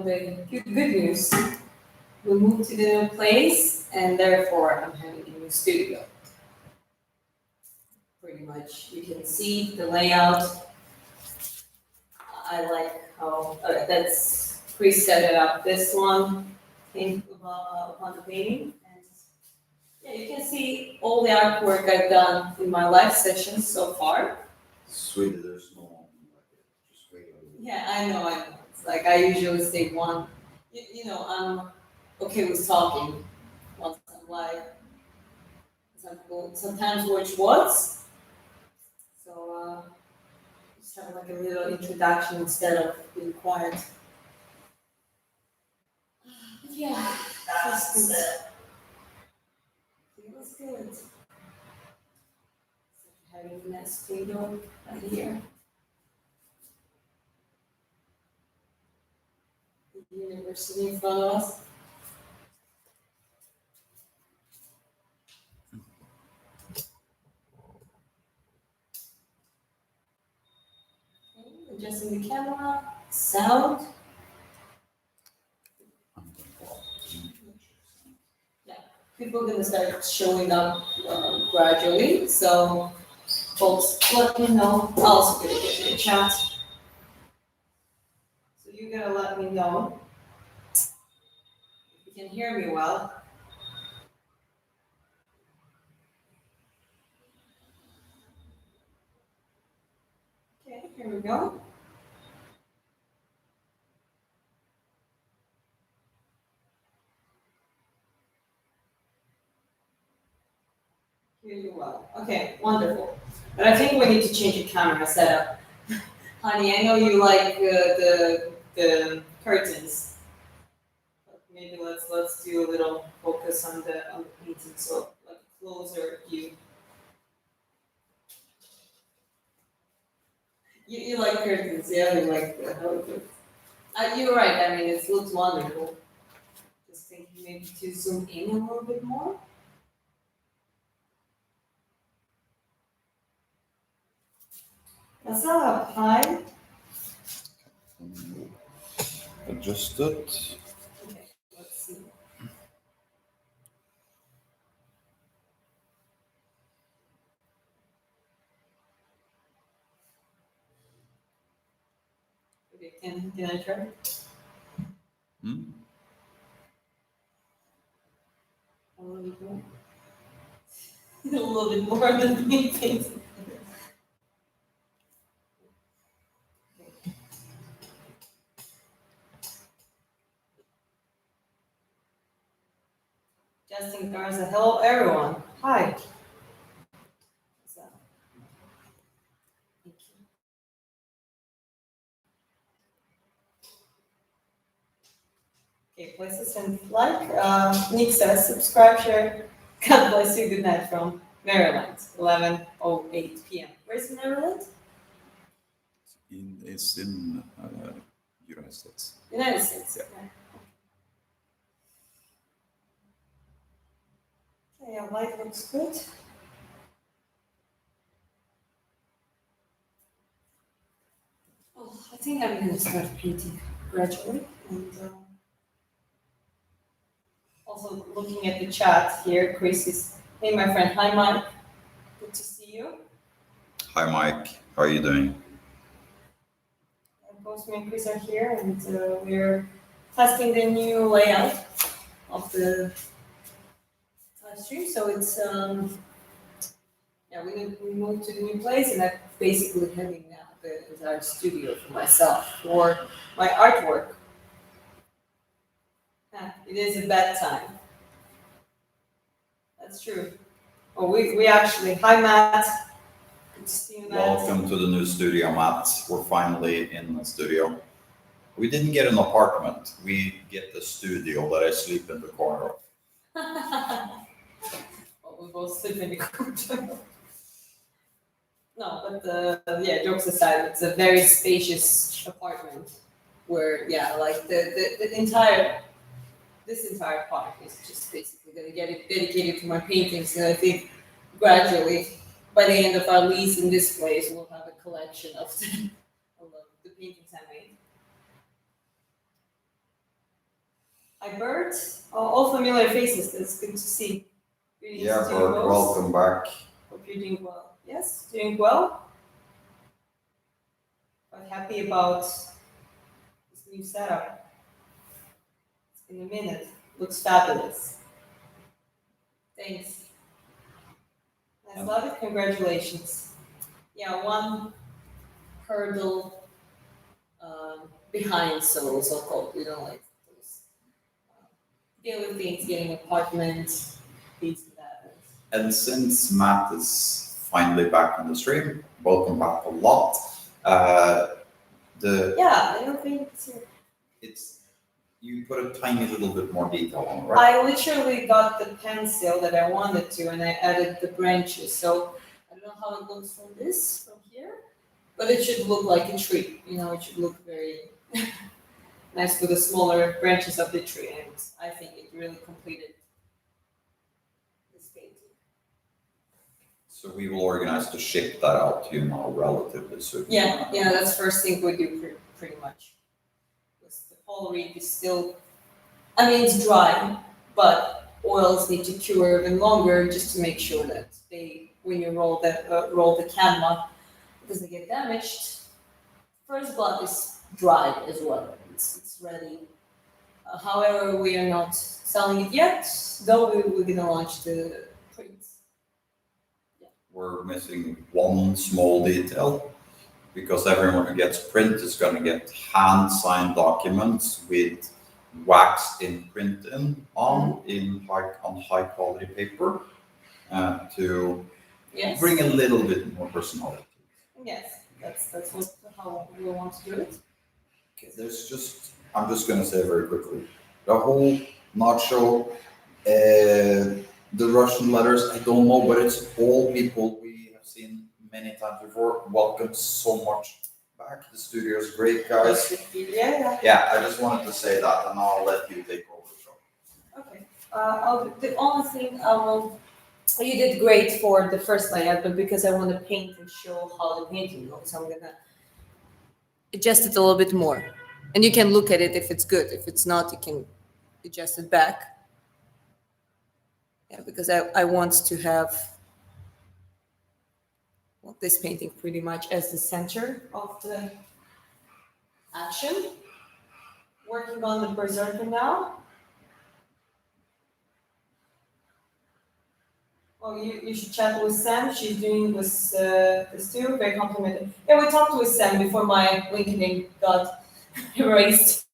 the good news. We moved to the new place, and therefore I'm having a new studio. Pretty much, you can see the layout. I like how that's pre-set it up. This one came upon the painting, and yeah, you can see all the artwork I've done in my live sessions so far. Sweden, there's no one like it. Just wait a little. Yeah, I know, I know. It's like I usually say one. I'm okay with talking once I'm live. Some people sometimes watch words, so just have like a little introduction instead of being quiet. But yeah, that's good. It was good. So having a nice table right here. The university in front of us. Okay, adjusting the camera, sound. Yeah, people are gonna start showing up gradually. So, folks, let me know. I'm also gonna get in the chat. So you're gonna let me know if you can hear me well. Okay, here we go. Hear you well. Okay, wonderful. But I think we need to change the camera setup. Honey, I know you like the curtains. But maybe let's do a little focus on the painting, so like closer view. You like curtains, yeah? You like how it looks. You're right. I mean, it looks wonderful. Just thinking maybe to zoom in a little bit more. That's not up high. Adjust it. Okay, let's see. Okay, can I try? Hmm? A little bit more. A little bit more than me painting. Justin Garza, hello everyone. Hi. So, thank you. Okay, places and like. Nick says, subscribe, share. God bless you. Good night from Maryland, 11:08 p.m. Where's Maryland? It's in United States. United States. Yeah. Okay, your light looks good. Oh, I think I'm going to start painting gradually. And also looking at the chat here, Chris is, hey, my friend. Hi, Mike. Good to see you. Hi, Mike. How are you doing? Both me and Chris are here, and we're testing the new layout of the live stream. So it's yeah, we moved to the new place, and I'm basically having now the entire studio for myself for my artwork. Yeah, it is a bad time. That's true. Oh, we actually, hi Matt. Good to see you, Matt. Welcome to the new studio, Matt. We're finally in the studio. We didn't get an apartment. We get the studio that I sleep in the corner of. Well, we both sleep in the corner. No, but yeah, jokes aside, it's a very spacious apartment where, yeah, like the entire, this entire part is just basically going to get it dedicated to my paintings. And I think gradually, by the end of our lease in this place, we'll have a collection of the paintings I made. Hi, Bert. All familiar faces. That's good to see. Greetings Yeah, to you Bert, both. welcome back. Hope you're doing well. Yes, doing well. Quite happy about this new setup. It's been a minute. Looks fabulous. Thanks. I love it. Congratulations. Yeah, one hurdle behind, so called. You know, like those daily things, getting apartment, these and that. And since Matt is finally back on the stream, welcome back a lot. Uh, the Yeah, I don't think it's here. it's you put a tiny little bit more detail on it, right? I literally got the pencil that I wanted to, and I added the branches. So I don't know how it looks from here, but it should look like a tree. You know, it should look very nice with the smaller branches of the tree, and I think it really completed this painting. So we will organize to ship that out to you now relatively soon. Yeah, that's first thing we do pretty much. Because the Polaroid is still, I mean, it's dry, but oils need to cure even longer just to make sure that when you roll the camera, it doesn't get damaged. First blood is dry as well. It's ready. However, we are not selling it yet, though we're gonna launch the prints. We're missing one small detail because everyone who gets print is going to get hand signed documents with wax imprint on high quality paper to Yes. bring a little bit more personality. Yes, that's how we want to do it. Okay, I'm just going to say very quickly, the whole nacho, the Russian letters, I don't know, but it's all people we have seen many times before. Welcome so much back. The studio is great, guys. Yeah. Yeah, I just wanted to say that, and I'll let you take over the show. Okay. The only thing I will. You did great for the first layout, but because I want to paint and show how the painting looks, I'm gonna adjust it a little bit more. And you can look at it if it's good. If it's not, you can adjust it back. Yeah, because I want to have this painting pretty much as the center of the action. Working on the Berserker now. Oh, you should chat with Sam. She's doing this too. Very complimentary. Yeah, we talked with Sam before my LinkedIn got erased.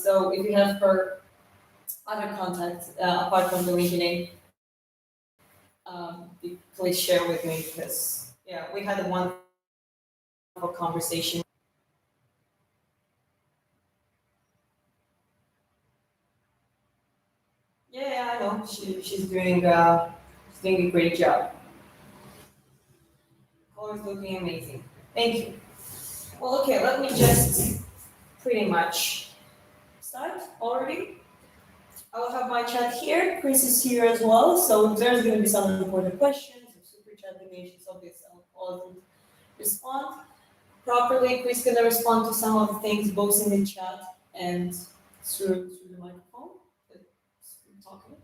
So if you have her other contacts apart from the LinkedIn, please share with me because yeah, we had a wonderful conversation. Yeah, I know. She's doing a great job. Colors looking amazing. Thank you. Well, okay, let me just pretty much start already. I will have my chat here. Chris is here as well, so if there's going to be some important questions or super chat donations, obviously I'll of them respond properly. Chris is going to respond to some of the things both in the chat and through the microphone. That I'm talking.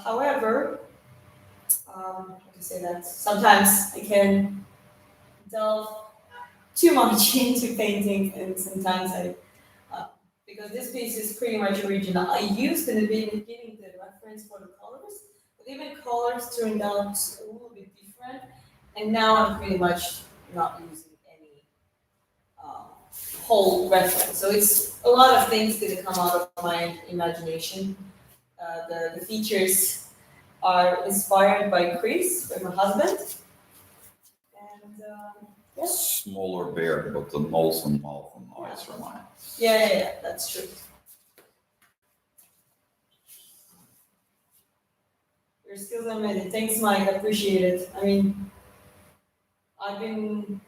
However, I can say that sometimes I can delve too much into painting, and sometimes because this piece is pretty much original. I used in the beginning the reference for the colors, but even colors turned out a little bit different, and now I'm pretty much not using any whole reference. So it's a lot of things that come out of my imagination. The features are inspired by Chris, by my husband, and Smaller beard, but the nose and mouth and eyes are mine. yeah, that's true. Your skills are amazing. Thanks, Mike. I appreciate it. I mean, I've been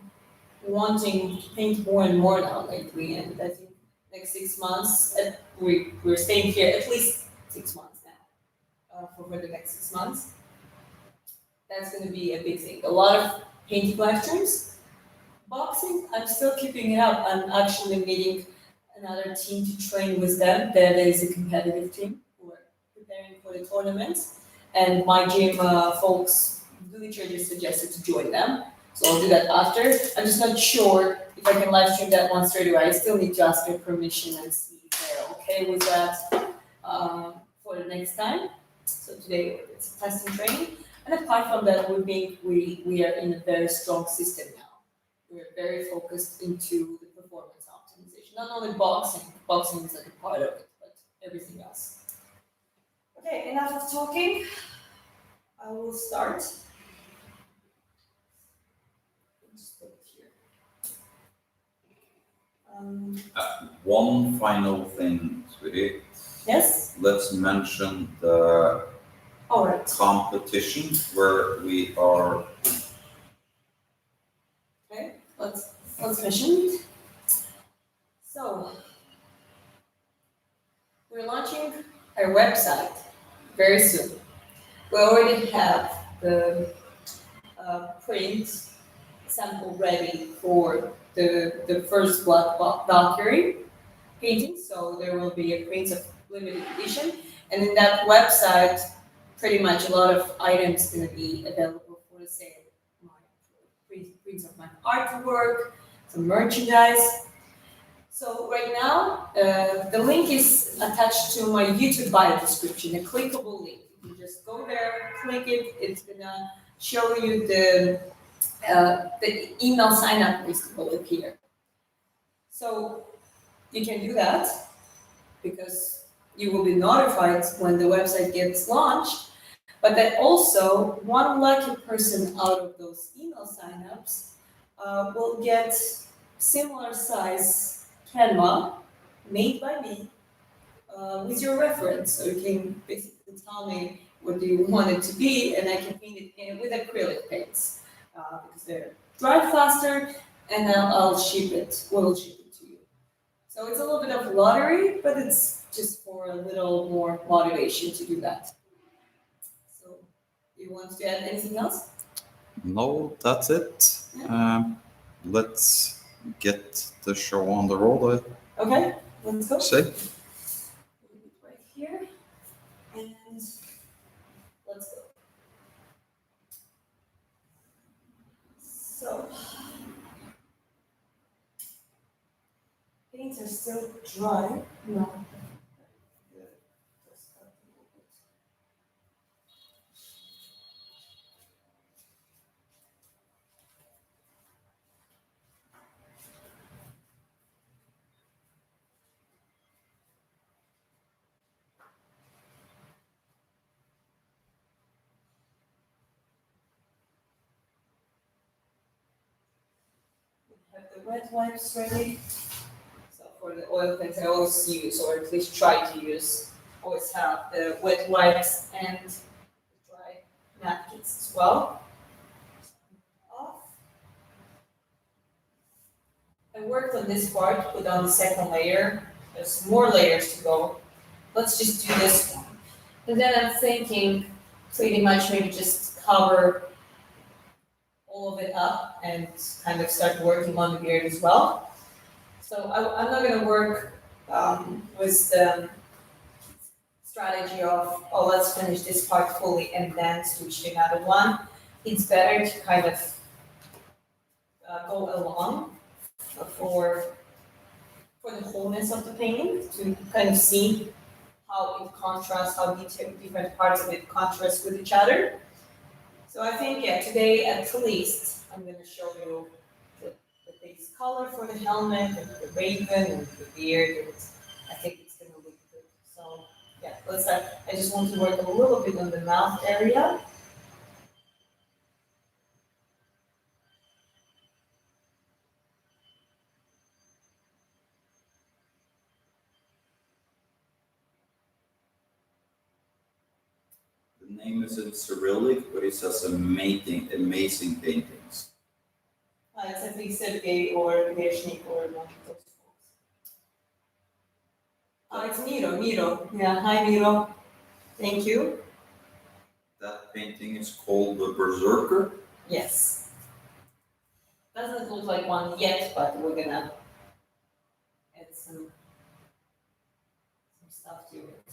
wanting to paint more and more now lately, and I think next 6 months, we're staying here at least 6 months now, for the next 6 months. That's going to be a big thing. A lot of painting live streams. Boxing, I'm still keeping it up. I'm actually meeting another team to train with them. There is a competitive team who are preparing for the tournaments, and my gym folks literally suggested to join them. So I'll do that after. I'm just not sure if I can live stream that one straight away. I still need to ask their permission and see if they're okay with that for the next time. So today it's testing training. And apart from that, we think we are in a very strong system now. We're very focused into the performance optimization. Not only boxing is like a part of it, but everything else. Okay, enough of talking. I will start. Just put it here. One final thing, sweetie. Yes? Let's mention the All right. competition where we are. Okay, let's mention it. So, we're launching our website very soon. We already have the print sample ready for the first Valkyrie painting. So there will be a print of limited edition, and in that website, pretty much a lot of items going to be available for the sale. My prints of my artwork, some merchandise. So right now, the link is attached to my YouTube bio description, a clickable link. You just go there, click it. It's gonna show you the email sign up list will appear. So you can do that because you will be notified when the website gets launched. But then also, one lucky person out of those email signups will get similar size Canva made by me with your reference. So you can basically tell me what do you want it to be, and I can paint it in with acrylic paints because they're dry faster, and I'll ship it. We'll ship it to you. So it's a little bit of lottery, but it's just for a little more motivation to do that. So, you want to add anything else? No, that's it. Yeah. Let's get the show on the road. Okay, let's go. Say. Right here, and let's go. So, paints are still dry. No. Have the wet wipes ready. So for the oil paints, I always use, or at least try to use, always have the wet wipes and dry napkins as well. Off. I worked on this part, put on the second layer. There's more layers to go. Let's just do this one. And then I'm thinking pretty much maybe just cover all of it up and kind of start working on the beard as well. So I'm not going to work with the strategy of, oh, let's finish this part fully and then switch to another one. It's better to kind of go along for the wholeness of the painting, to kind of see how it contrasts, how different parts of it contrast with each other. So I think, yeah, today at least I'm going to show you the base color for the helmet and the raven and the beard. And I think it's going to look good. So yeah, let's start. I just want to work a little bit on the mouth area. The name is in Cyrillic, but it says amazing paintings. It's I think Sergey or Veshnik or one of those folks. It's Miro. Yeah, hi Miro. Thank you. That painting is called the Berserker. Yes. Doesn't look like one yet, but we're gonna add some do it.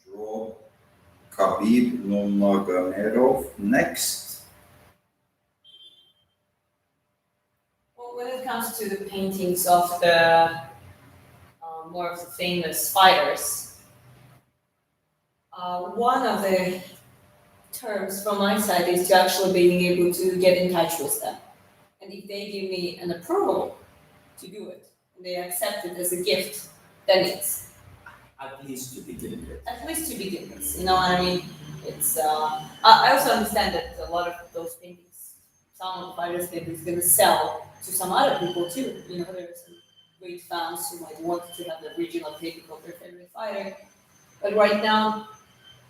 Draw Khabib Nurmagomedov next. Well, when it comes to the paintings of the more of the famous fighters, one of the terms from my side is to actually being able to get in touch with them. And if they give me an approval to do it, and they accept it as a gift, then it's At least to begin with. at least to begin with. You know what I mean? It's. I also understand that a lot of those paintings, some of the fighters' paintings, going to sell to some other people too. You know, there's some great fans who might want to have the original painting of their favorite fighter. But right now,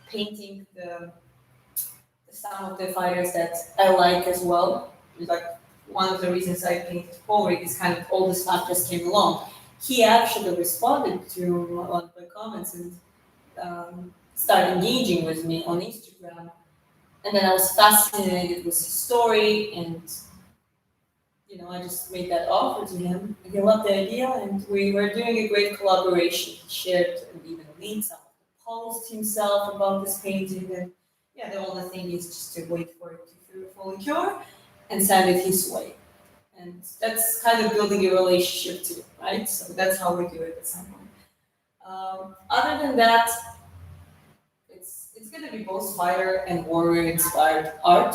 painting some of the fighters that I like as well. It's like one of the reasons I painted Ulrich is kind of all this stuff just came along. He actually responded to a lot of my comments and started engaging with me on Instagram. And then I was fascinated with his story, and I just made that offer to him. And he loved the idea, and we were doing a great collaboration. He shared and even linked some of the posts himself about this painting. And yeah, the only thing is just to wait for it to fully cure and send it his way. And that's kind of building a relationship too, right? So that's how we do it at some point. Other than that, it's going to be both fighter and warrior inspired art,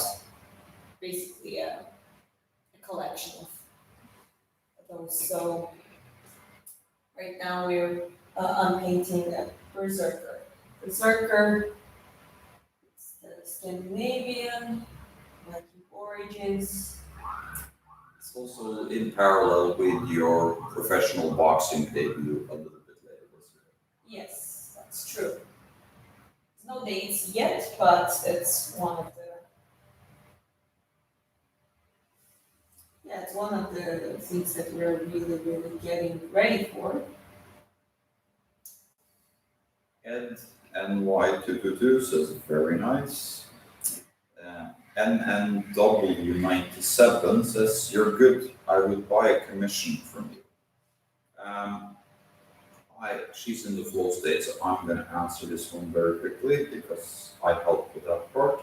basically a collection of those. So right now I'm painting a Berserker. Berserker, it's the Scandinavian, Viking origins. It's also in parallel with your professional boxing debut a little bit later this year. Yes, that's true. There's no dates yet, but it's one of the things that we're really, really getting ready for. Ed NY222 says very nice. NNW97 says you're good. I would buy a commission from you. She's in the flow state, so I'm going to answer this one very quickly because I helped with that part.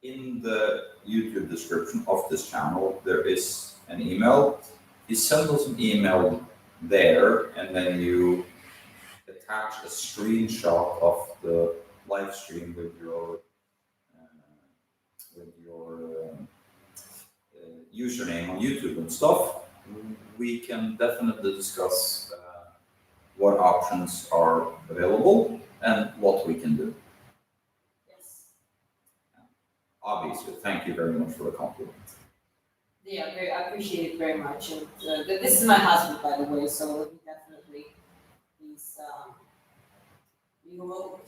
In the YouTube description of this channel, there is an email. You send us an email there, and then you attach a screenshot of the live stream with your username on YouTube and stuff. We can definitely discuss what options are available and what we can do. Yes. Obviously, thank you very much for the compliment. Yeah, I appreciate it very much. And this is my husband, by the way, so he definitely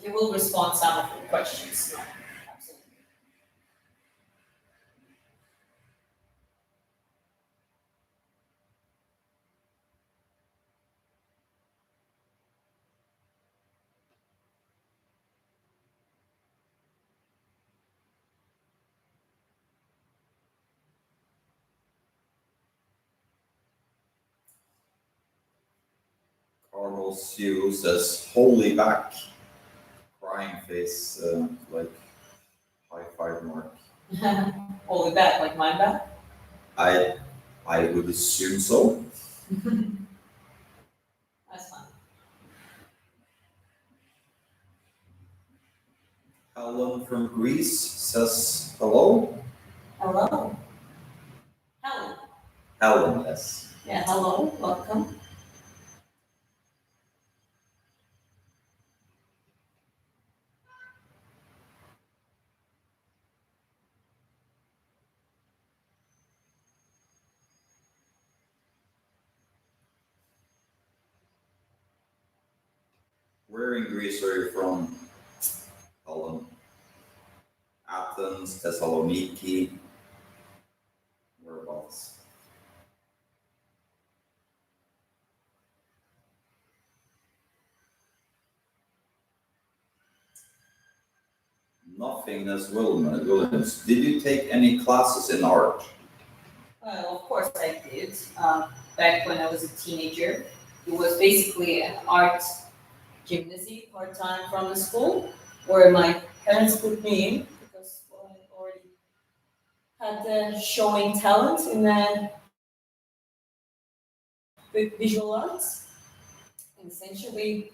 he will respond some of the questions. Absolutely. Carlos Sioux says, "Holy back," crying face, like high five mark. All the back, like my back. I I would assume so. That's fine. Helen from Greece says hello. Hello. Helen. Helen, yes. Yeah, hello. Welcome. Where in Greece are you from? Holland. Athens, Thessaloniki, whereabouts? Nothingness Williams. Did you take any classes in art? Well, of course I did. Back when I was a teenager, it was basically an art gymnasium part time from the school, where my parents put me in because well, I already had showing talent in visual arts. And essentially,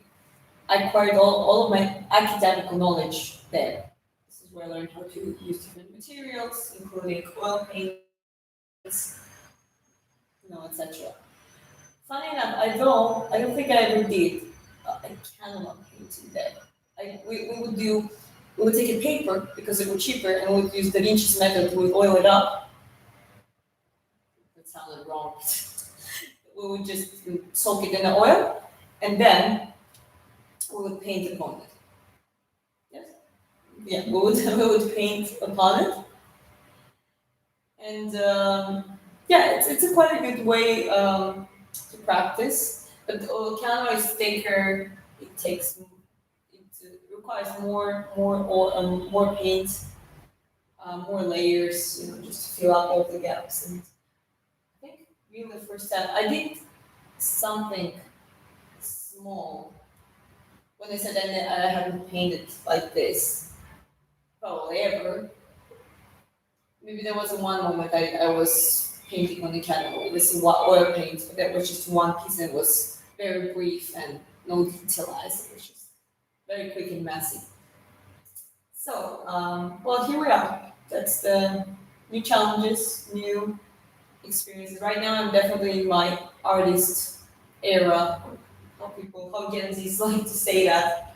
I acquired all of my academic knowledge there. This is where I learned how to use different materials, including oil paints, etc. Funny enough, I don't think I ever did a canvas painting there. We would take a paper because it was cheaper, and we would use Da Vinci's method. We would oil it up. That sounded wrong. We would just soak it in the oil, and then we would paint upon it. Yes, yeah, we would we would paint upon it, and yeah, it's a quite a good way to practice. But Canva is thicker. It takes it requires more paint, more layers, just to fill up all the gaps. And I think really the first time I did something small when I said that I haven't painted like this probably ever. Maybe there was one moment I was painting on the channel. This is what oil paint, but that was just one piece and it was very brief and no detailized. It was just very quick and messy. So, well, here we are. That's the new challenges, new experiences. Right now, I'm definitely in my artist era. How Gen Zs like to say that.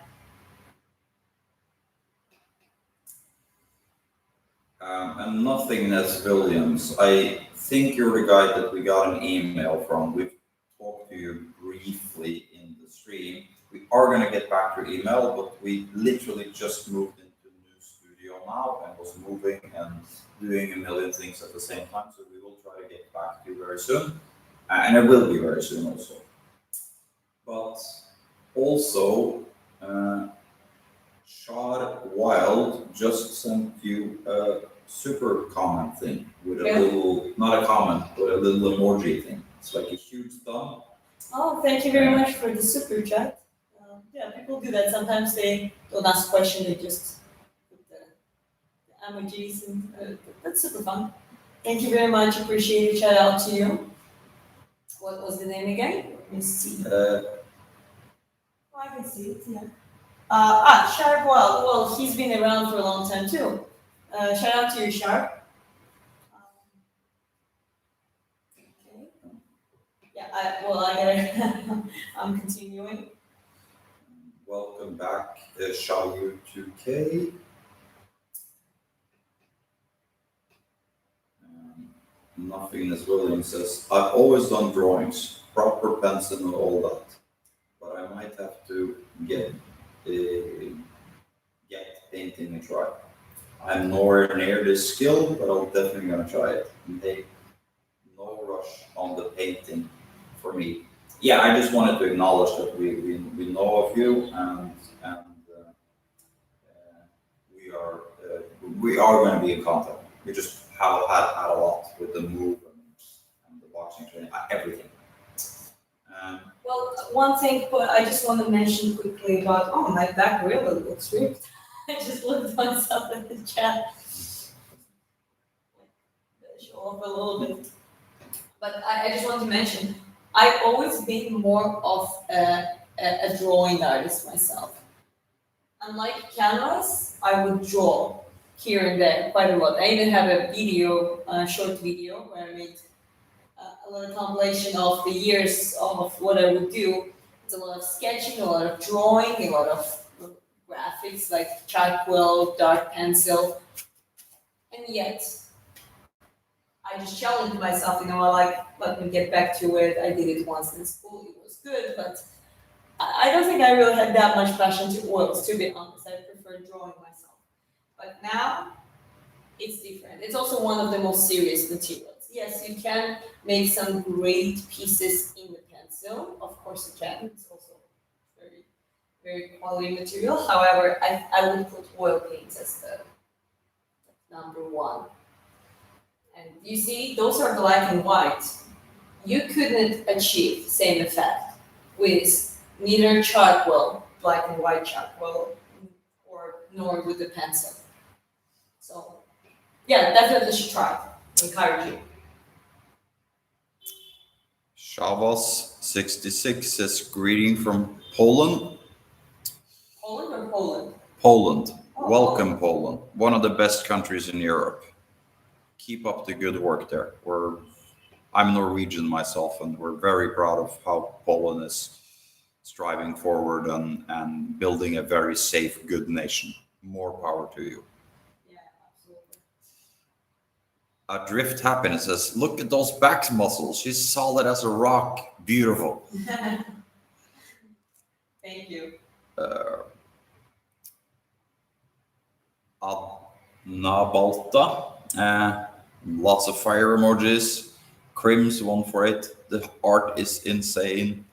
And Nothingness Williams. I think you're the guy that we got an email from. We've talked to you briefly in the stream. We are going to get back to your email, but we literally just moved into a new studio now and was moving and doing a million things at the same time. So we will try to get back to you very soon. And it will be very soon also. But also, Shard Wild just sent you a super comment thing with a Yeah. little, not a comment, but a little emoji thing. It's like a huge thumb. Oh, thank you very much for the super chat. Yeah, people do that. Sometimes they don't ask questions, they just put the emojis, and that's super fun. Thank you very much. Appreciate it. Shout out to you. What was the name again? Let me see. Oh, I can see it. Yeah. Sharp. Well, he's been around for a long time too. Shout out to you, Sharp. Okay. Yeah. I gotta. I'm continuing. Welcome back, Shayu 2K. Nothingness Williams says, I've always done drawings, proper pencil and all that, but I might have to get painting a try. I'm nowhere near this skill, but I'm definitely gonna try it. And hey, no rush on the painting for me. Yeah, I just wanted to acknowledge that we know of you and we are going to be in contact. We just have had a lot with the move and the boxing training, everything. Well, one thing, but I just want to mention quickly about my back really looks ripped. I just looked myself in the chat. Show off a little bit. But I just want to mention, I've always been more of a drawing artist myself. Unlike canvas, I would draw here and there quite a lot. I even have a video, a short video, where I made a little compilation of the years of what I would do. It's a lot of sketching, a lot of drawing, a lot of graphics like charcoal, dark pencil, and yet I just challenged myself. I like let me get back to it. I did it once in school; it was good, but I don't think I really had that much passion to oils, to be honest. I prefer drawing myself. But now it's different. It's also one of the most serious materials. Yes, you can make some great pieces in the pencil. Of course, you can. It's also very, very quality material. However, I would put oil paints as the number one. And you see, those are black and white. You couldn't achieve same effect with neither charcoal, black and white charcoal, or nor with the pencil. So yeah, definitely should try it. Encourage you. Shavas66 says greeting from Poland. Poland or Poland? Poland. Oh, Welcome, Poland. One of the best countries in Europe. Keep up the good work there. I'm Norwegian myself, and we're very proud of how Poland is striving forward and building a very safe, good nation. More power to you. Yeah, absolutely. Adrift Happiness says, look at those back muscles. She's solid as a rock. Beautiful. Thank you. Adnabalta. Lots of fire emojis. Crims 148. The art is insane.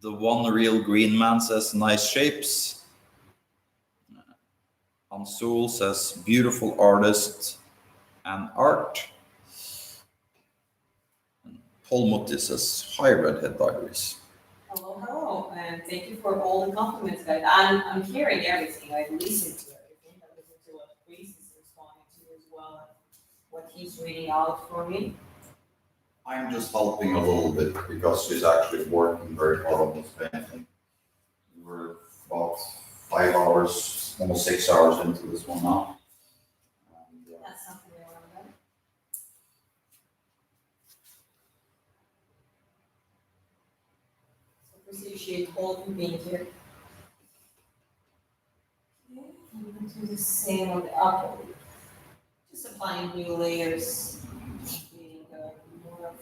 The one real green man says nice shapes. Ansul says beautiful artist and art. Paul Mutti says hi Redhead Diaries. Hello, hello, and thank you for all the compliments, guys. I'm hearing everything. I listen to everything. I listen to what Chris is responding to as well, and what he's reading out for me. I'm just helping a little bit because she's actually working very hard on this painting. We're about 5 hours, almost 6 hours into this one now. And, That's something I want to know. So appreciate all you being here. Okay, I'm going to do the same on the upper lip. Just applying new layers, creating more of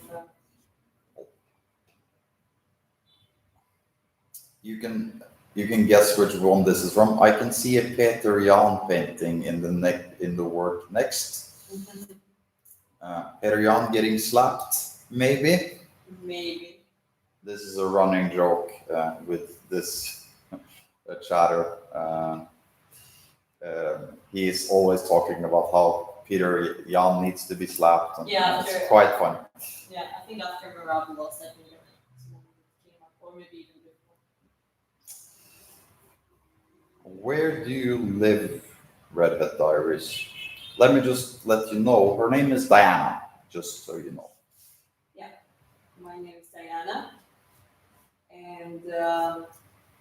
you can guess which one this is from. I can see a Peter Jan painting in the work next. Peter Jan getting slapped, maybe. maybe. This is a running joke with this chatter. He's always talking about how Peter Jan needs to be slapped, and Yeah, it's sure. quite funny. Yeah, I think after Miraculous, I think someone came up, or maybe even before. Where do you live, Redhead Diaries? Let me just let you know. Her name is Diana, just so you know. My name is Diana, and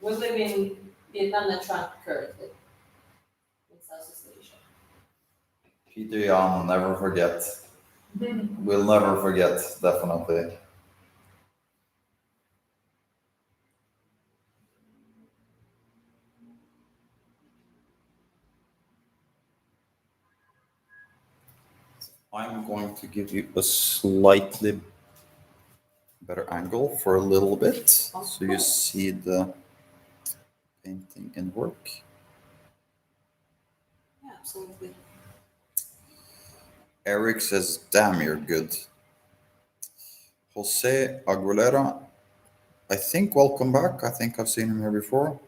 we live in Vietnam and Trang currently, in Southeast Asia. Peter Jan, never forget. We'll never forget, definitely. I'm going to give you a slightly better angle for a little bit, so you see the painting in work. Yeah, absolutely. Eric says, damn, you're good. Jose Aguilera, I think welcome back. I think I've seen him here before.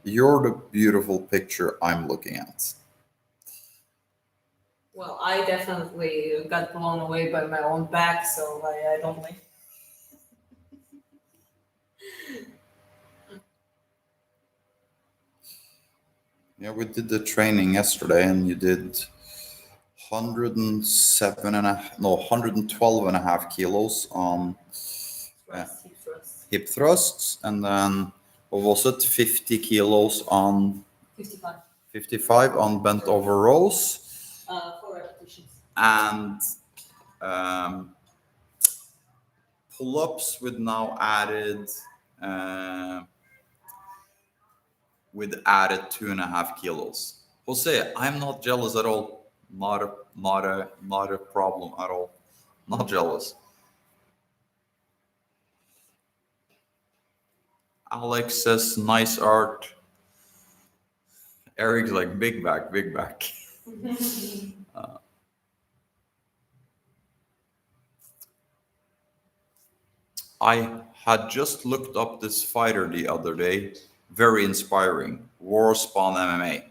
You're the beautiful picture I'm looking at. Well, I definitely got blown away by my own back, so I don't like. Yeah, we did the training yesterday, and you did 112 and a half kilos on hip thrusts, and then what was it, 50 kilos on 55. 55 on bent over rows, 4 repetitions. and pull-ups with now added with added 2.5 kilos. Jose, I'm not jealous at all. Not a problem at all. Not jealous. Alex says nice art. Eric's like big back, big back. I had just looked up this fighter the other day. Very inspiring. War Spawn MMA.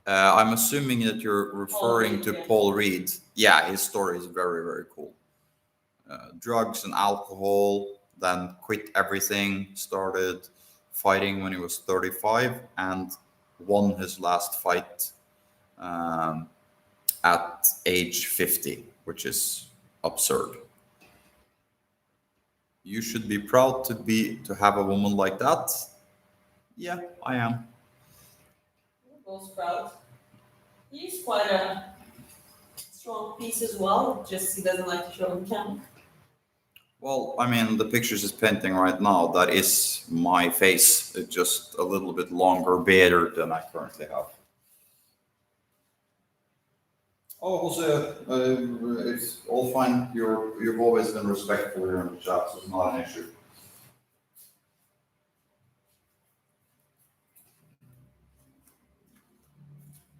I'm assuming that you're referring to yeah. Paul Reed. Yeah, his story is very, very cool. Drugs and alcohol, then quit everything, started fighting when he was 35, and won his last fight um, at age 50, which is absurd. You should be proud to have a woman like that. Yeah, I am. Most proud. He's quite a strong piece as well. Just he doesn't like to show him camera. Well, I mean, the pictures is painting right now. That is my face. It's just a little bit longer, better than I currently have. Oh, Jose, it's all fine. You've always been respectful here in the chat, so it's not an issue.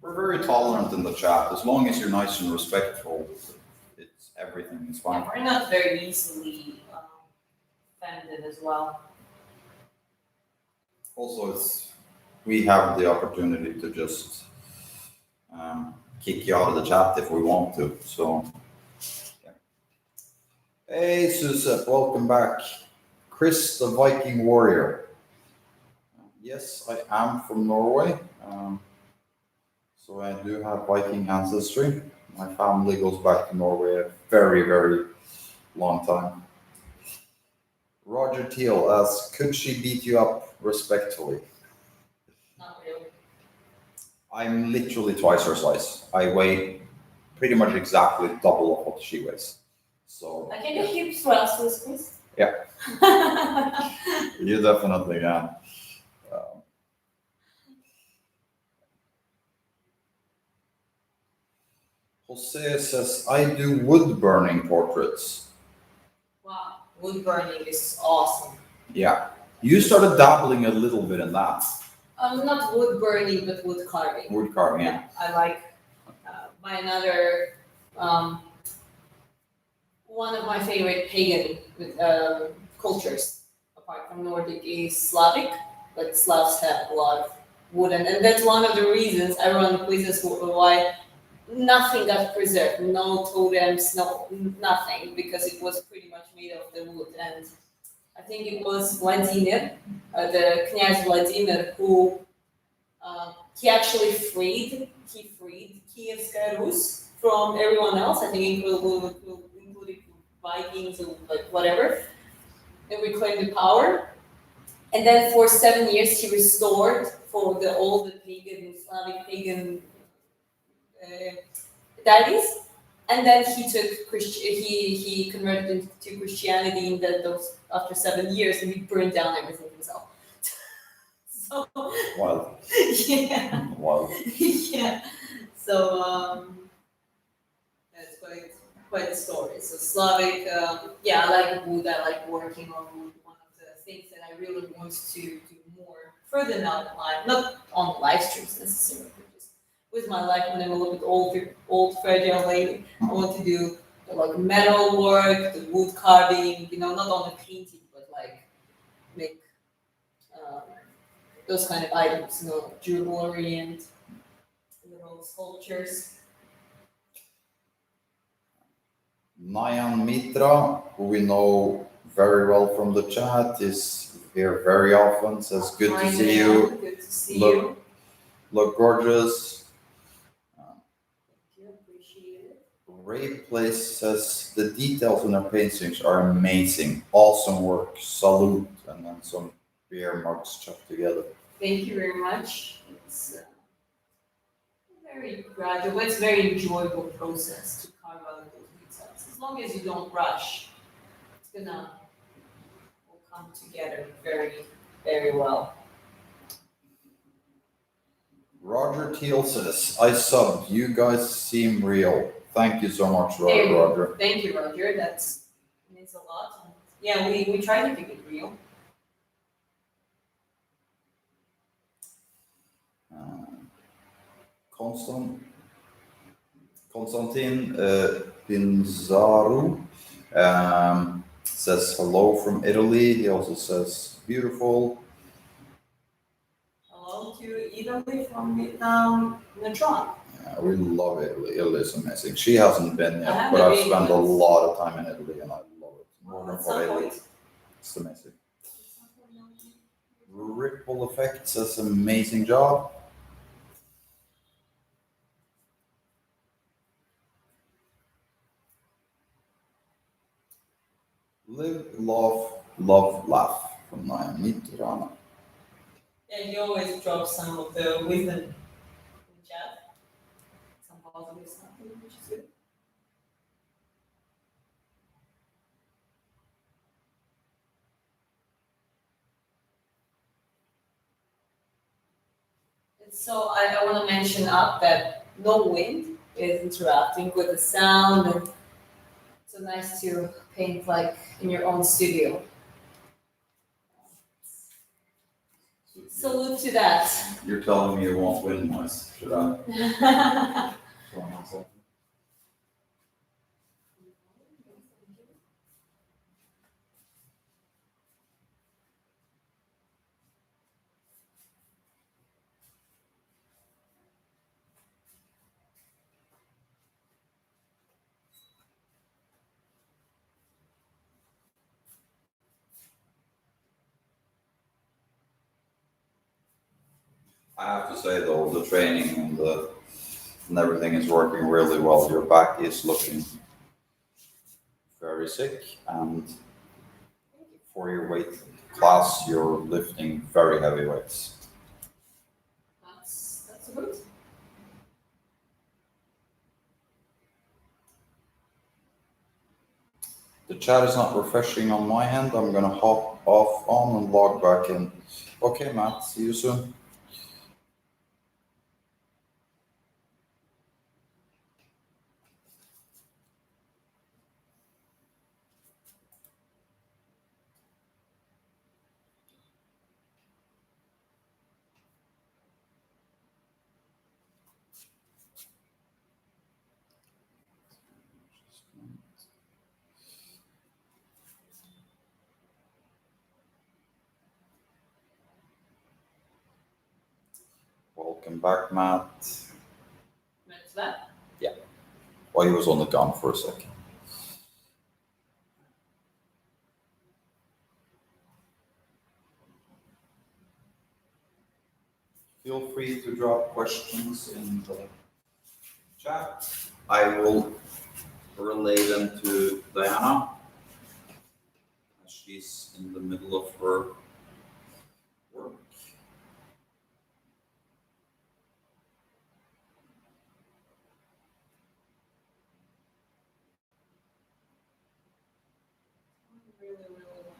We're very tolerant in the chat. As long as you're nice and respectful, it's everything is fine. Yeah, we're not very easily offended as well. Also, we have the opportunity to just kick you out of the chat if we want to. So, yeah. Hey, Susette, welcome back. Chris, the Viking warrior. Yes, I am from Norway. So I do have Viking ancestry. My family goes back to Norway a very, very long time. Roger Teal asks, could she beat you up respectfully? Not really. I'm literally twice her size. I weigh pretty much exactly double of what she weighs. So I can do hip thrusts, Chris. Yeah. You definitely can. Jose says, I do wood burning portraits. Wow, wood burning is awesome. Yeah. You started dabbling a little bit in that. Not wood burning, but wood carving. Wood carving, yeah. I like by another one of my favorite pagan cultures, apart from Nordic, is Slavic. But Slavs have a lot of wooden, and that's one of the reasons I run quizzes why nothing got preserved, no totems, no nothing, because it was pretty much made of the wood. And I think it was Vladimir, the Knyaz Vladimir, who he actually freed Kievska Rus from everyone else. I think including Vikings or like whatever, and reclaimed the power. And then for 7 years he restored for all the pagan, Slavic pagan deities. And then he converted to Christianity in those after 7 years, and he burned down everything himself. So Wow. yeah. Wow. Yeah. So that's quite a story. So Slavic, yeah, I like wood. I like working on wood. One of the things that I really want to do more further down the line, not on live streams necessarily, but just with my life when I'm a little bit older, old fragile lady. I want to do the like metal work, the wood carving. Not only painting, but like make those kind of items. Jewelry and little sculptures. Nayan Mitra, who we know very well from the chat, is here very often. Says, good to see you. Good to see you. Look gorgeous. Thank you. Appreciate it. Ray Place says, the details in our paintings are amazing. Awesome work. Salute. And then some beer mugs chucked together. Thank you very much. It's very gradual. It's a very enjoyable process to carve out those details. As long as you don't rush, it's will come together very, very well. Roger Teal says, I subbed. You guys seem real. Thank you so much, Roger. Thank you, Roger. That means a lot. And yeah, we try to keep it real. Konstantin Pinzaru says hello from Italy. He also says beautiful. Hello to Italy from Vietnam, Natron. Yeah, we love Italy. Italy is amazing. She hasn't been I yet, haven't but I've been spent a once. lot of time in Italy and I love it. Northern At part some of Italy. point. It's amazing. Ripple Effect says amazing job. Live, love, laugh from Naomi Tirana. Yeah, you always drop some of the wisdom in the chat. Some positive stuff, which is good. So I want to mention up that no wind is interrupting with the sound, and so nice to paint like in your own studio. Salute to that. You're telling me you won't win noise, should I? I have to say though, the training and everything is working really well. Your back is looking very sick, and for your weight class, you're lifting very heavy weights. That's good. The chat is not refreshing on my end. I'm gonna hop off on and log back in. Okay, Matt, see you soon. Welcome back, Matt. That's that. Well, he was only gone for a second. Feel free to drop questions in the chat. I will relay them to Diana as she's in the middle of her work. Really, really well.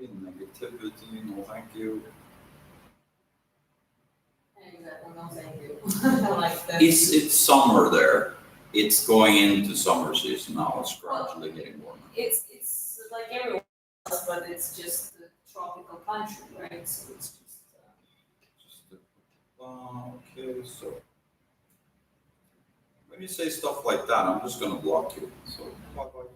Okay, negativity, no thank you. Exactly. No, thank you. I like that. It's summer there. It's going into summer season now. It's gradually getting warmer. It's like everywhere else, but it's just tropical country, right? So it's just. Okay, so when you say stuff like that, I'm just gonna block you. So bye bye.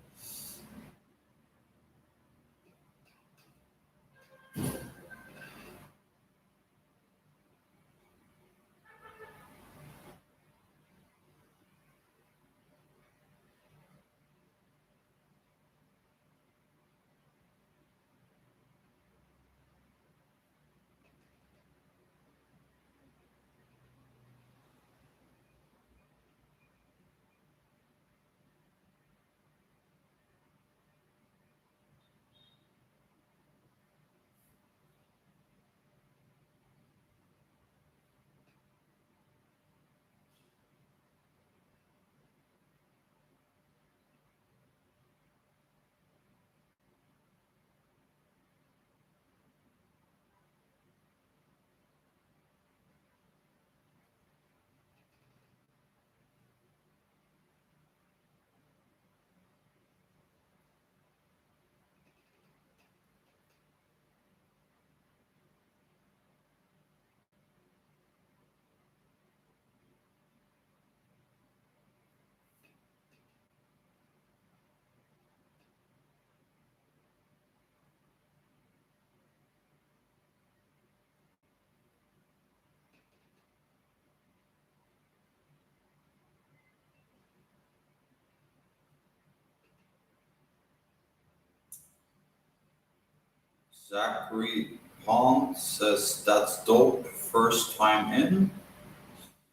Zachary Pond says that's dope. First time in.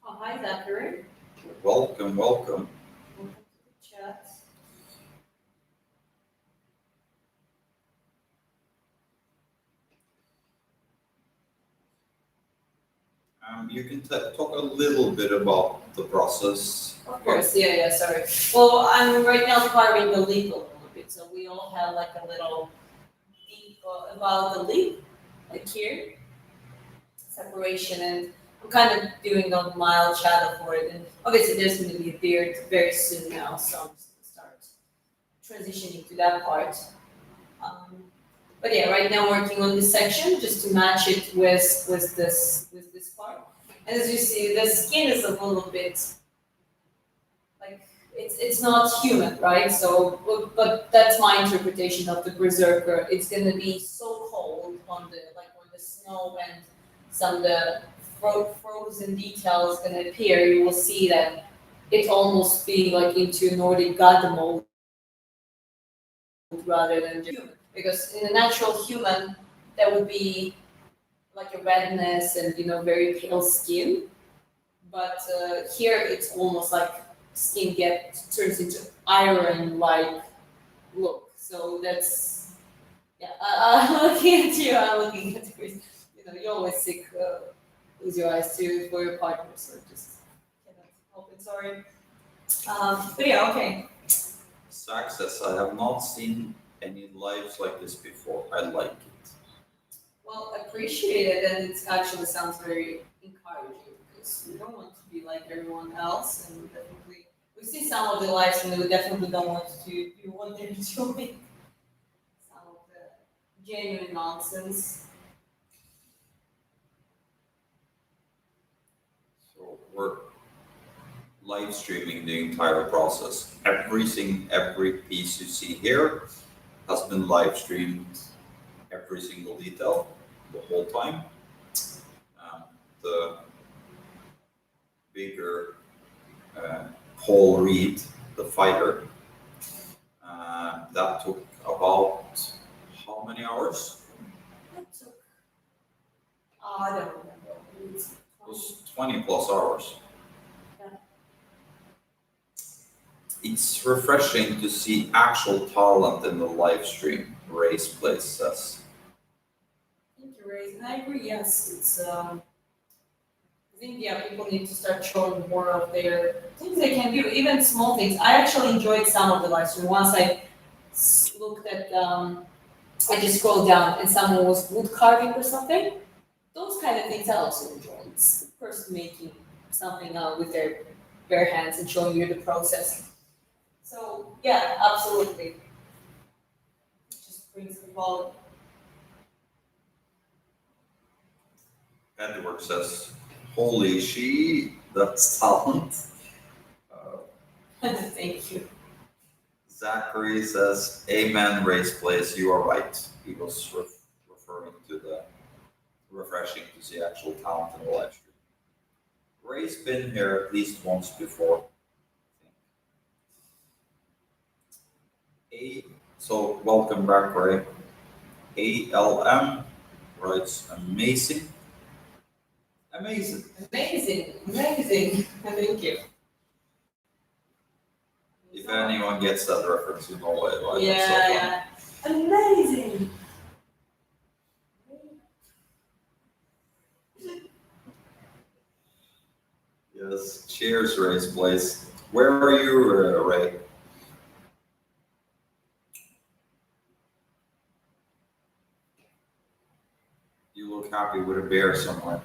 Oh, hi, Zachary. Welcome, welcome. Welcome to the chat. You can talk a little bit about the process. Of course, yeah, sorry. Well, I'm right now carving the leaf a little bit, so we all have like a little deep about the leaf, like here, separation, and I'm kind of doing a mild shadow for it. And obviously, there's going to be a beard very soon now, so I'm just going to start transitioning to that part. Um, but yeah, right now working on this section just to match it with this part. And as you see, the skin is a little bit like it's not human, right? So, but that's my interpretation of the Berserker. It's gonna be so cold on the like when the snow and some of the frozen details gonna appear. You will see that it almost be like into Nordic god mode rather than just human. Because in a natural human, that would be like a redness and very pale skin. But here it's almost like skin turns into iron like look. So that's yeah. I'm looking at you. I'm looking at Chris. You're always sick. Lose your eyes too for your partner. So just cannot help it. Sorry. But yeah, okay. Zach says, I have not seen any lives like this before. I like it. Well, appreciate it, and it actually sounds very encouraging because we don't want to be like everyone else, and definitely we see some of the lives, and we definitely don't want to do what they're doing. Some of the genuine nonsense. So we're live streaming the entire process. Every piece you see here has been live streamed, every single detail, the whole time. The bigger Paul Reed, the fighter, that took about how many hours? That took, I don't remember. It was 20 plus hours. Yeah. It's refreshing to see actual talent in the live stream, Ray's Place says. Thank you, Ray. And I agree. Yes, it's. I think yeah, people need to start showing more of their things they can do, even small things. I actually enjoyed some of the live stream. Once I looked at, I just scrolled down and someone was wood carving or something. Those kind of things I also enjoy. It's the person making something with their bare hands and showing you the process. So yeah, absolutely. It just brings the quality. Edward says, "Holy she, that's talent." Uh, Thank you. Zachary says, "Amen, race place. You are right." He was referring to the refreshing to see actual talent in the live stream. Ray's been here at least once before. So welcome back, Ray. ALM writes, amazing. Amazing. Amazing. Amazing. Thank you. If anyone gets that reference, you know why Yeah, that's so fun. yeah. Amazing. Yes, cheers, Ray's place. Where are you, Ray? You look happy with a bear somewhere.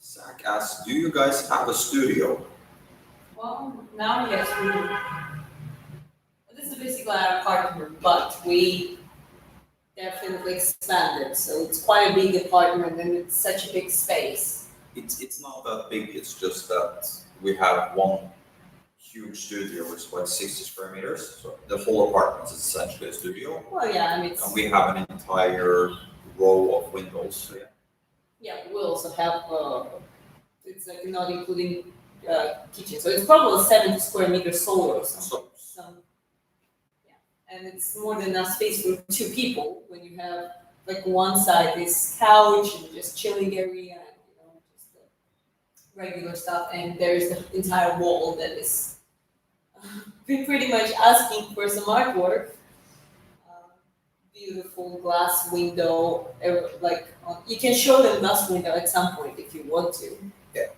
Zach asks, do you guys have a studio? Well, now yes, we do. This is basically our apartment, but we definitely expanded. So it's quite a big apartment and it's such a big space. It's not that big, it's just that we have one huge studio, which is like 60 square meters. So the whole apartment is essentially a studio. Well, yeah, I mean, And we have an entire row of windows. So yeah. yeah, we also have, it's like not including kitchen. So it's probably 70 square meters solar or something. Yeah. And it's more than enough space for two people when you have like one side is couch and just chilling area and just the regular stuff, and there's the entire wall that is pretty much asking for some artwork. Beautiful glass window, you can show them glass window at some point if you want to. Yeah.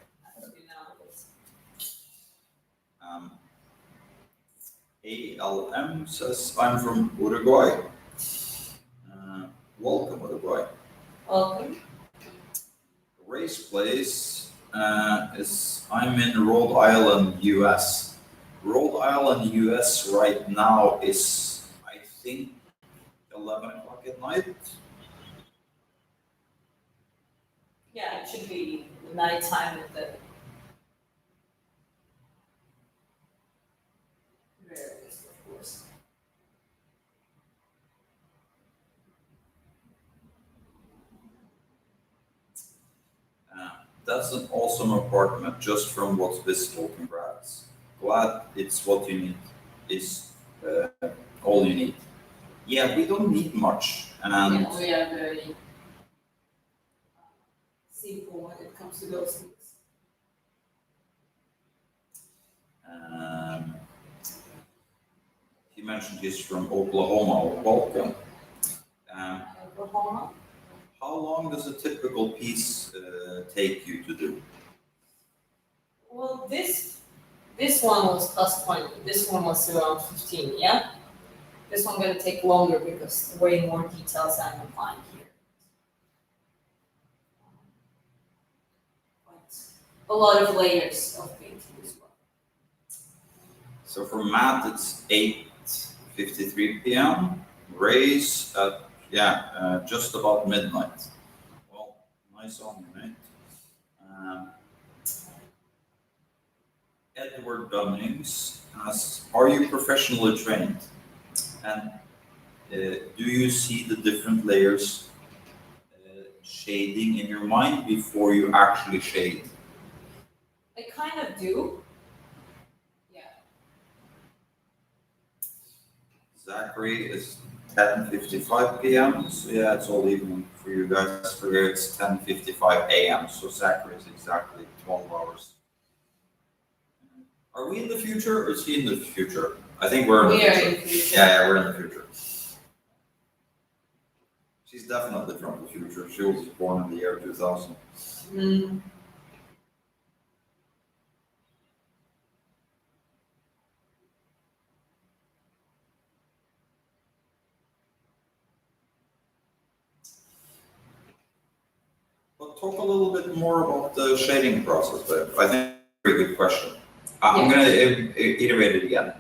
Nowadays. ALM says, I'm from Uruguay. Welcome, Uruguay. Welcome. Race place is, I'm in Rhode Island, US. Rhode Island, US right now is, I think, 11 o'clock at night. Yeah, it should be nighttime at the very least, of course. That's an awesome apartment just from what's visible. Congrats. Glad it's what you need. Is all you need. Yeah, we don't need much. And Yeah, we are very simple when it comes to those things. he mentioned he's from Oklahoma. Welcome. Oklahoma. How long does a typical piece take you to do? Well, this one was plus 20. This one was around 15. Yeah. This one gonna take longer because way more details I'm applying here. But a lot of layers of painting as well. So for Matt, it's 8:53 p.m. Ray's at just about midnight. Well, nice on you, mate. Edward Dunnings asks, are you professionally trained? And do you see the different layers shading in your mind before you actually shade? I kind of do. Yeah. Zachary is 10:55 p.m. So yeah, it's all evening for you guys. For here, it's 10:55 a.m. So Zachary is exactly 12 hours. Are we in the future or is he in the future? I think we're in the future. In the future. Yeah, we're in the future. She's definitely from the future. She was born in the year 2000. Mm. But talk a little bit more about the shading process, babe. I think it's a very good question. I'm gonna iterate it again.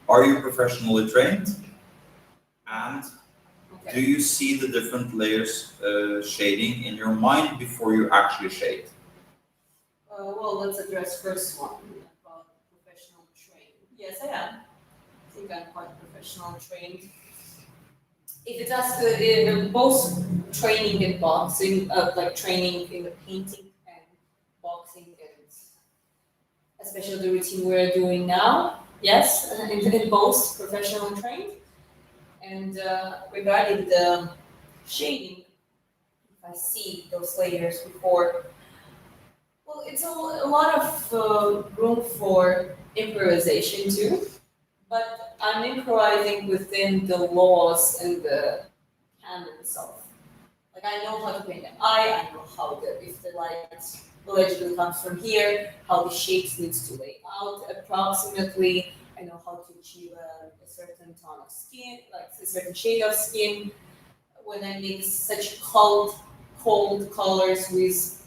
Are you professionally trained? And do you see the different layers shading in your mind before you actually shade? Well, let's address first one about professional training. Yes, I am. I think I'm quite professional trained. If it has both training in boxing, like training in the painting and boxing, and especially the routine we're doing now. Yes, in both professional and trained. And regarding the shading, if I see those layers before, well, it's a lot of room for improvisation too. But I'm improvising within the laws and the canons of. Like I know how to paint an eye. I know how if the light allegedly comes from here, how the shapes needs to lay out approximately. I know how to achieve a certain tone of skin, like a certain shade of skin. When I mix such cold colors with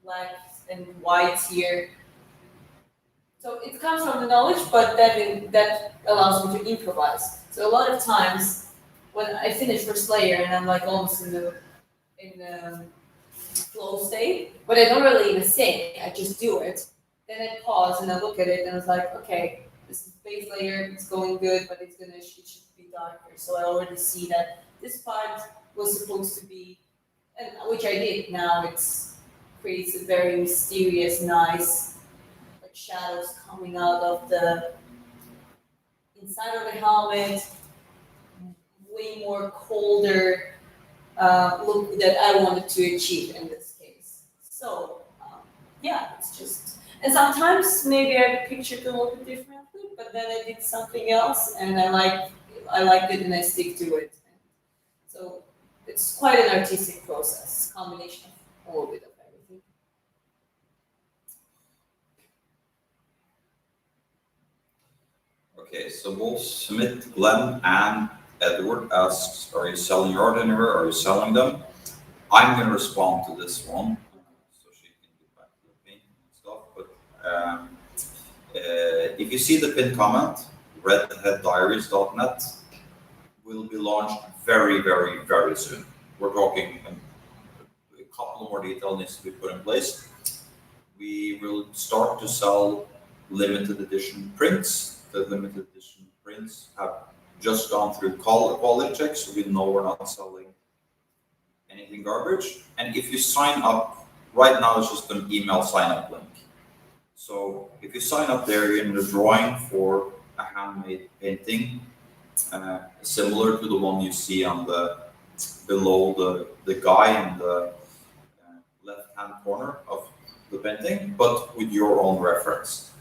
black and white here, so it comes from the knowledge, but that allows me to improvise. So a lot of times when I finish first layer and I'm like almost in the flow state, but I don't really even say, I just do it. Then I pause and I look at it and it's like, okay, this is base layer, it's going good, but it should be darker. So I already see that this part was supposed to be, and which I did. Now it's creates a very mysterious, nice like shadows coming out of the inside of the helmet, way more colder look that I wanted to achieve in this case. So yeah, it's just, and sometimes maybe I pictured it a little bit differently, but then I did something else and I liked it and I stick to it. So it's quite an artistic process, combination of a little bit of everything. Okay, so both Smith, Glenn, and Edward asks, are you selling your art anywhere? Are you selling them? I'm going to respond to this one, so she can get back to the painting and stuff. But if you see the pinned comment, redheaddiaries.net will be launched very, very, very soon. We're talking a couple more details needs to be put in place. We will start to sell limited edition prints. The limited edition prints have just gone through quality checks, so we know we're not selling anything garbage. And if you sign up, right now it's just an email sign up link. So if you sign up there, you're in the drawing for a handmade painting, similar to the one you see on the below the guy in the left hand corner of the painting, but with your own reference.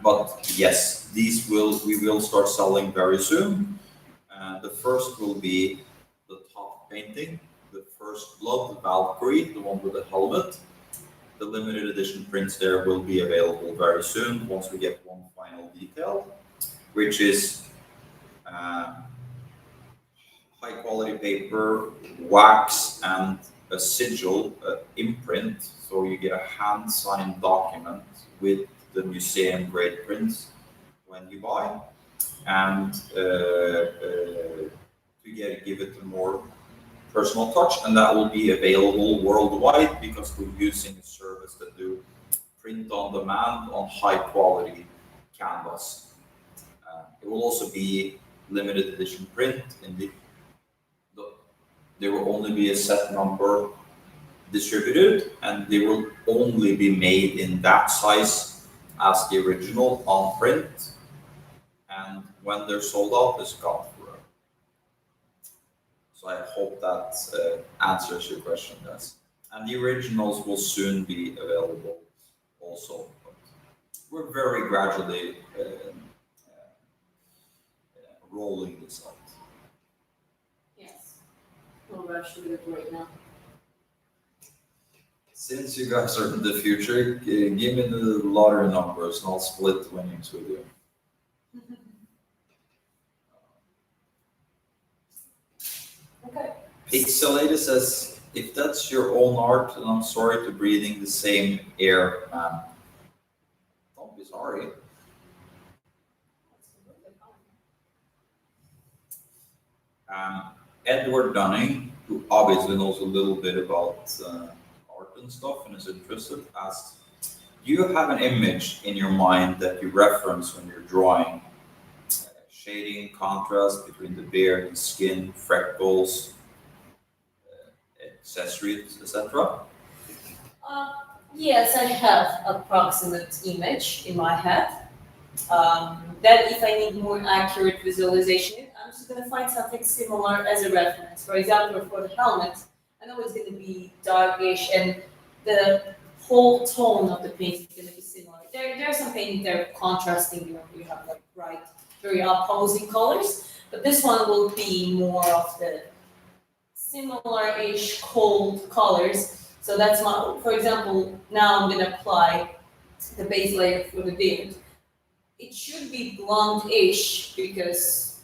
But yes, we will start selling very soon. The first will be the top painting, the first blood, the Valkyrie, the one with the helmet. The limited edition prints there will be available very soon once we get one final detail, which is high quality paper, wax, and a sigil imprint. So you get a hand signed document with the museum grade prints when you buy, and to give it a more personal touch, and that will be available worldwide because we're using a service that do print on demand on high quality canvas. It will also be limited edition print in there will only be a set number distributed, and they will only be made in that size as the original on print, and when they're sold out, it's gone forever. So I hope that answers your question, yes. And the originals will soon be available also. But we're very gradually rolling this out. Yes, no rush with it right now. Since you guys are in the future, give me the lottery numbers and I'll split winnings with you. Okay. Pixelator says, if that's your own art, then I'm sorry to breathing the same air, man. Don't be sorry. Edward Dunning, who obviously knows a little bit about art and stuff and is interested, asked, do you have an image in your mind that you reference when you're drawing? Shading, contrast between the beard and skin, freckles, accessories, etc.? Yes, I have approximate image in my head. That if I need more accurate visualization, I'm just gonna find something similar as a reference. For example, for the helmet, I know it's gonna be darkish and the whole tone of the paint is gonna be similar. There are some paintings that are contrasting, you have like bright, very opposing colors, but this one will be more of the similar-ish cold colors. So that's my, for example, now I'm gonna apply the base layer for the beard. It should be blonde-ish because,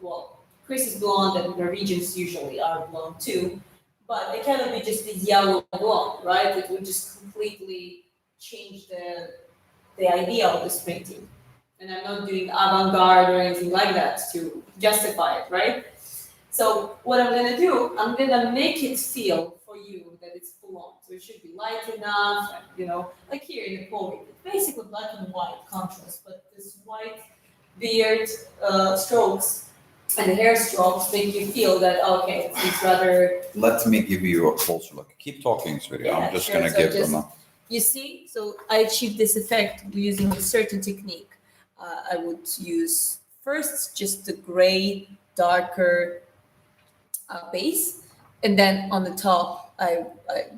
well, Chris is blonde and Norwegians usually are blonde too. But it cannot be just the yellow blonde, right? It would just completely change the idea of this painting. And I'm not doing avant-garde or anything like that to justify it, right? So what I'm gonna do, I'm gonna make it feel for you that it's blonde. So it should be light enough, and, like here in the poem, it's basically black and white contrast, but this white beard strokes and the hair strokes make you feel that okay, it's rather. Let me give you a closer look. Keep talking, sweetie. Yeah, I'm just sure. gonna So give just- them a. You see, so I achieved this effect using a certain technique. I would use first just the gray, darker base, and then on the top, I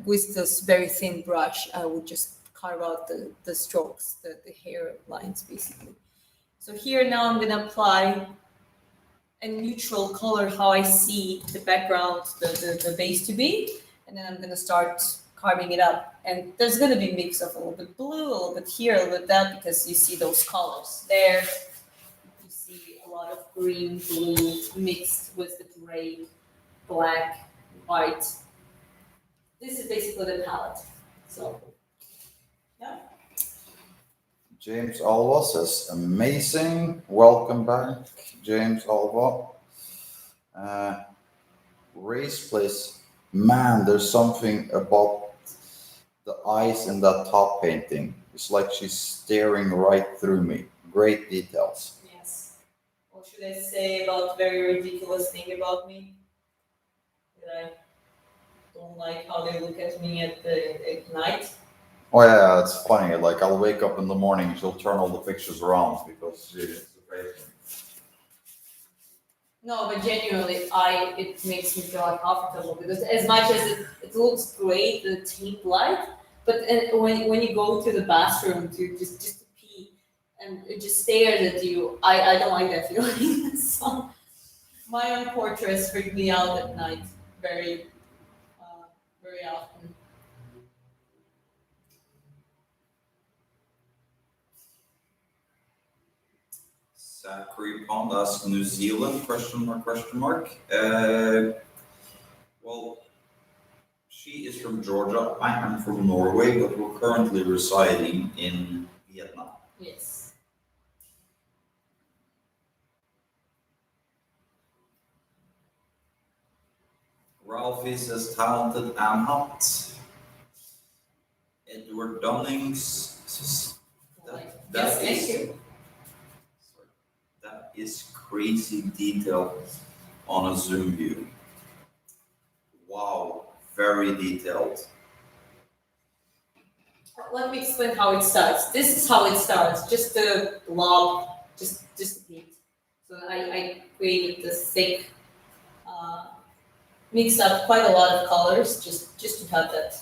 with this very thin brush, I would just carve out the strokes, the hair lines, basically. So here now I'm gonna apply a neutral color, how I see the background, the base to be, and then I'm gonna start carving it up. And there's gonna be a mix of a little bit blue, a little bit here, a little bit that, because you see those colors there. You see a lot of green, blue mixed with the gray, black, white. This is basically the palette. So, yeah. James Alva says, amazing. Welcome back, James Alva. Race place, man, there's something about the eyes in that top painting. It's like she's staring right through me. Great details. Yes. What should I say about very ridiculous thing about me? That I don't like how they look at me at night. Oh yeah, it's funny. Like I'll wake up in the morning, she'll turn all the pictures around because it's crazy. No, but genuinely, it makes me feel uncomfortable because as much as it looks great, the tape light, but when you go to the bathroom to just to pee and it just stares at you, I don't like that feeling. So my own portraits freak me out at night very very often. Zachary Pond asks New Zealand, question mark, question mark. Well, she is from Georgia, I am from Norway, but we're currently residing in Vietnam. Yes. Ralphie says talented and hot. Edward Dunnings says Yes, thank you. that is crazy detail on a zoom view. Wow, very detailed. Let me explain how it starts. This is how it starts. Just the blob, just a bit. So I created this thick, mixed up quite a lot of colors just to have that.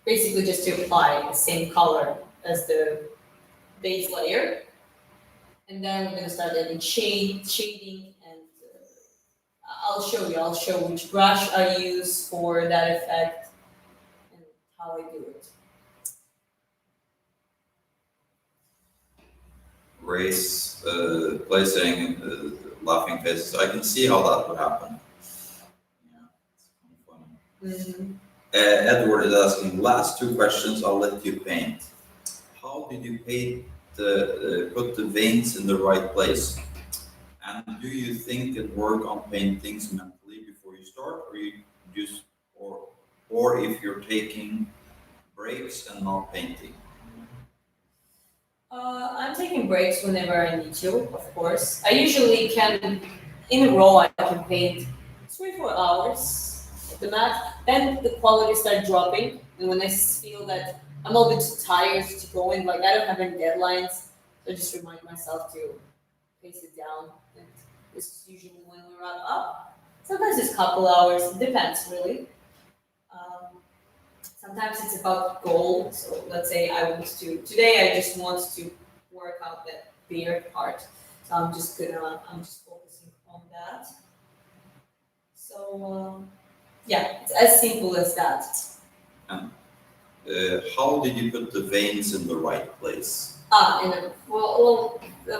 Basically, just to apply the same color as the base layer, and then we're gonna start adding shading, and I'll show which brush I use for that effect and how I do it. Race placing laughing faces. I can see how that would happen. Yeah, it's kind of funny. Mhm. Edward is asking last two questions. I'll let you paint. How how did you put the veins in the right place? And do you think and work on paintings mentally before you start, or you just or if you're taking breaks and not painting? I'm taking breaks whenever I need to, of course. I usually can, in a row, I can paint 3 4 hours at the max. Then the quality start dropping, and when I feel that I'm a little bit too tired to go in, like I don't have any deadlines, so I just remind myself to pace it down. And this is usually when we wrap up. Sometimes it's a couple hours. It depends, really. Um, Sometimes it's about goal. So let's say I want to today. I just want to work out that beard part. So I'm just focusing on that. So yeah, it's as simple as that. And how did you put the veins in the right place? And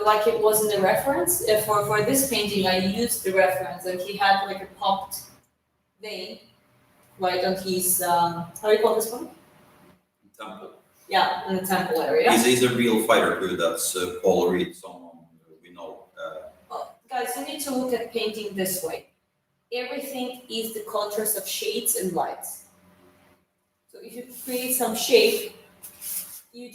like it was in the reference for this painting, I used the reference, and he had like a popped vein right on his how do you call this one? Temple. Yeah, in the temple area. He's a real fighter too. That's Paul Reed, someone we know. Guys, you need to look at painting this way. Everything is the contrast of shades and lights. So if you create some shape, you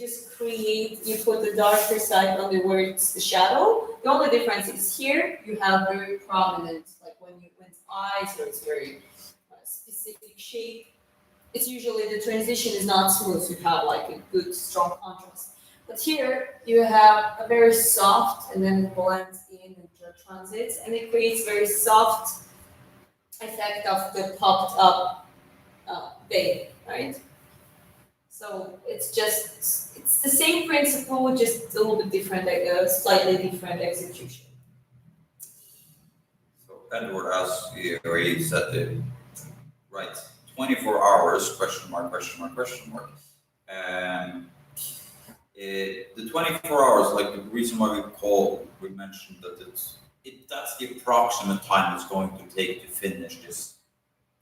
put the darker side on the where it's the shadow. The only difference is here you have very prominent, like when it's eyes or it's very specific shape. It's usually the transition is not smooth. You have like a good strong contrast. But here you have a very soft, and then it blends in and transits, and it creates very soft effect of the popped up vein, right? So it's the same principle, just a little bit different, like a slightly different execution. So Edward asked you, or he said it right. 24 hours? Question mark? Question mark? Question mark? Um, the 24 hours, like the reason why we mentioned that that's the approximate time it's going to take to finish this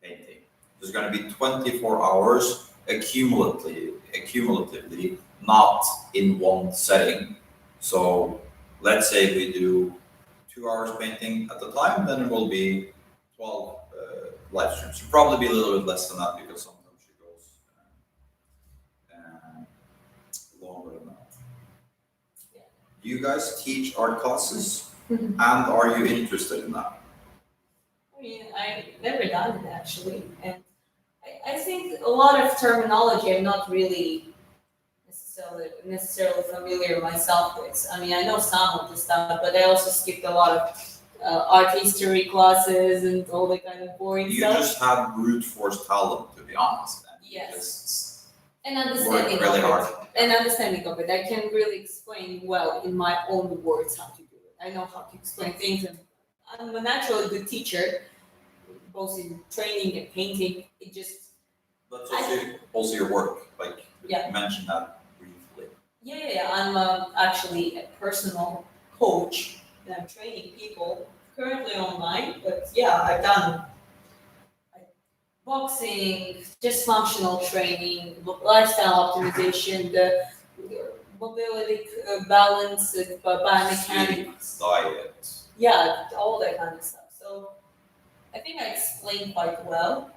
painting. There's going to be 24 hours accumulatively, not in one setting. So let's say we do 2 hours painting at a time, then it will be 12 live streams. Should probably be a little bit less than that because sometimes she goes longer than that. Do you guys teach art classes? And are you interested in that? I mean, I've never done it actually, and I think a lot of terminology I'm not really necessarily familiar myself with. I mean, I know some of the stuff, but I also skipped a lot of art history classes and all that kind of boring You stuff. just have brute force talent, to be honest. And you Yes. just And work understanding really of hard. it. And understanding of it. I can really explain well in my own words how to do it. I know how to explain things, and I'm a naturally good teacher, both in training and painting. It just That's also your work. Like Yeah. you mentioned that briefly. yeah. I'm actually a personal coach, and I'm training people currently online. But yeah, I've done boxing, just functional training, lifestyle optimization, the mobility balance, biomechanics. Diet. Yeah, all that kind of stuff. So I think I explained quite well.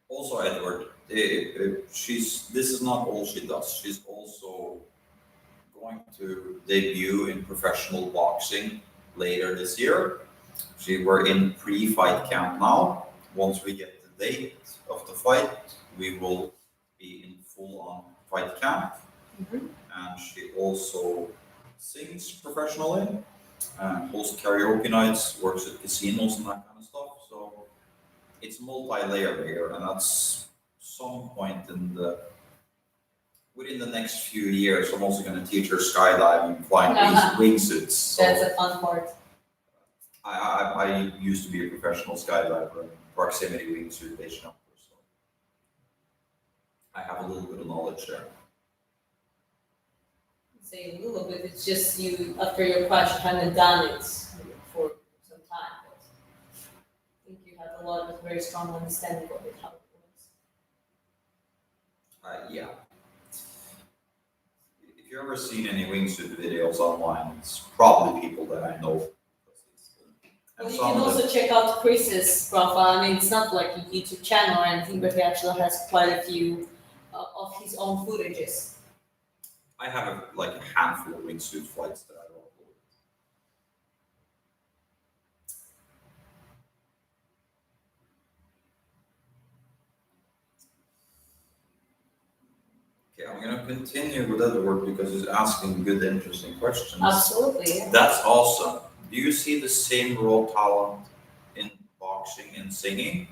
Also, Edward, this is not all she does. She's also going to debut in professional boxing later this year. We're in pre-fight camp now. Once we get the date of the fight, we will be in full-on fight camp. Mhm. And she also sings professionally, hosts karaoke nights, works at casinos and that kind of stuff. So it's multi-layered here, and that's some point within the next few years. I'm also going to teach her skydiving, flying wingsuits. So That's a fun part. I used to be a professional skydiver and proximity wingsuit base jumper, so I have a little bit of knowledge there. Say a little bit. It's just you after your crash, you kind of done it for some time. But I think you have a lot of very strong understanding of it, how it works. Yeah. you ever seen any wingsuit videos online, it's probably people that I know. Well, And you some can of them, also check out Chris's profile. I mean, it's not like a YouTube channel or anything, but he actually has quite a few of his own footages. I have like a handful of wingsuit flights that I don't upload. Okay, I'm gonna continue with Edward because he's asking good, interesting questions. Absolutely. Yeah. That's awesome. Do you see the same raw talent in boxing and singing?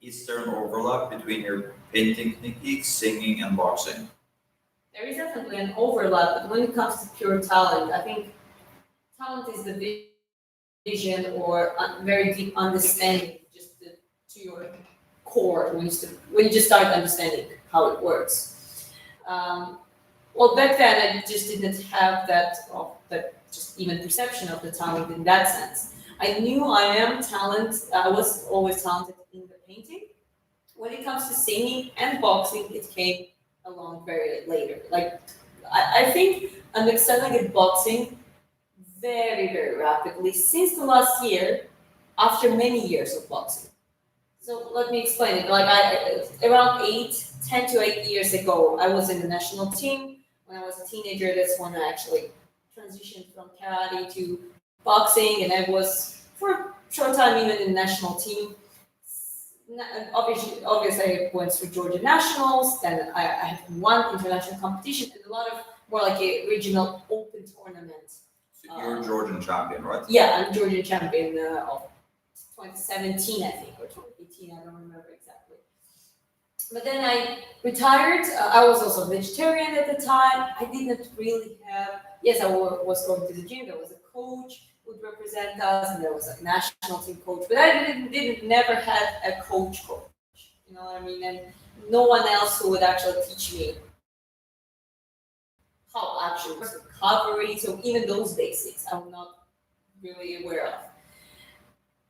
Is there an overlap between your painting techniques, singing, and boxing? There is definitely an overlap, but when it comes to pure talent, I think talent is the vision or very deep understanding just to your core when you just start understanding how it works. Um, well, back then I just didn't have that just even perception of the talent in that sense. I knew I am talent. I was always talented in the painting. When it comes to singing and boxing, it came along very later. Like I think I'm excelling at boxing very, very rapidly since the last year, after many years of boxing. So let me explain it. Like around 10 to 8 years ago, I was in the national team. When I was a teenager, that's when I actually transitioned from karate to boxing, and I was for a short time even in the national team. Obviously, I went through Georgia Nationals. Then I had one international competition and a lot of more like a regional open tournament. So you're a Georgian champion, right? Yeah, I'm Georgian champion of 2017, I think, or 2018. I don't remember exactly. But then I retired. I was also vegetarian at the time. I didn't really have. Yes, was going to the gym. There was a coach who would represent us, and there was a national team coach. But I didn't never had a coach. You know what I mean? And no one else who would actually teach me how actually works recovery. So even those basics, I'm not really aware of.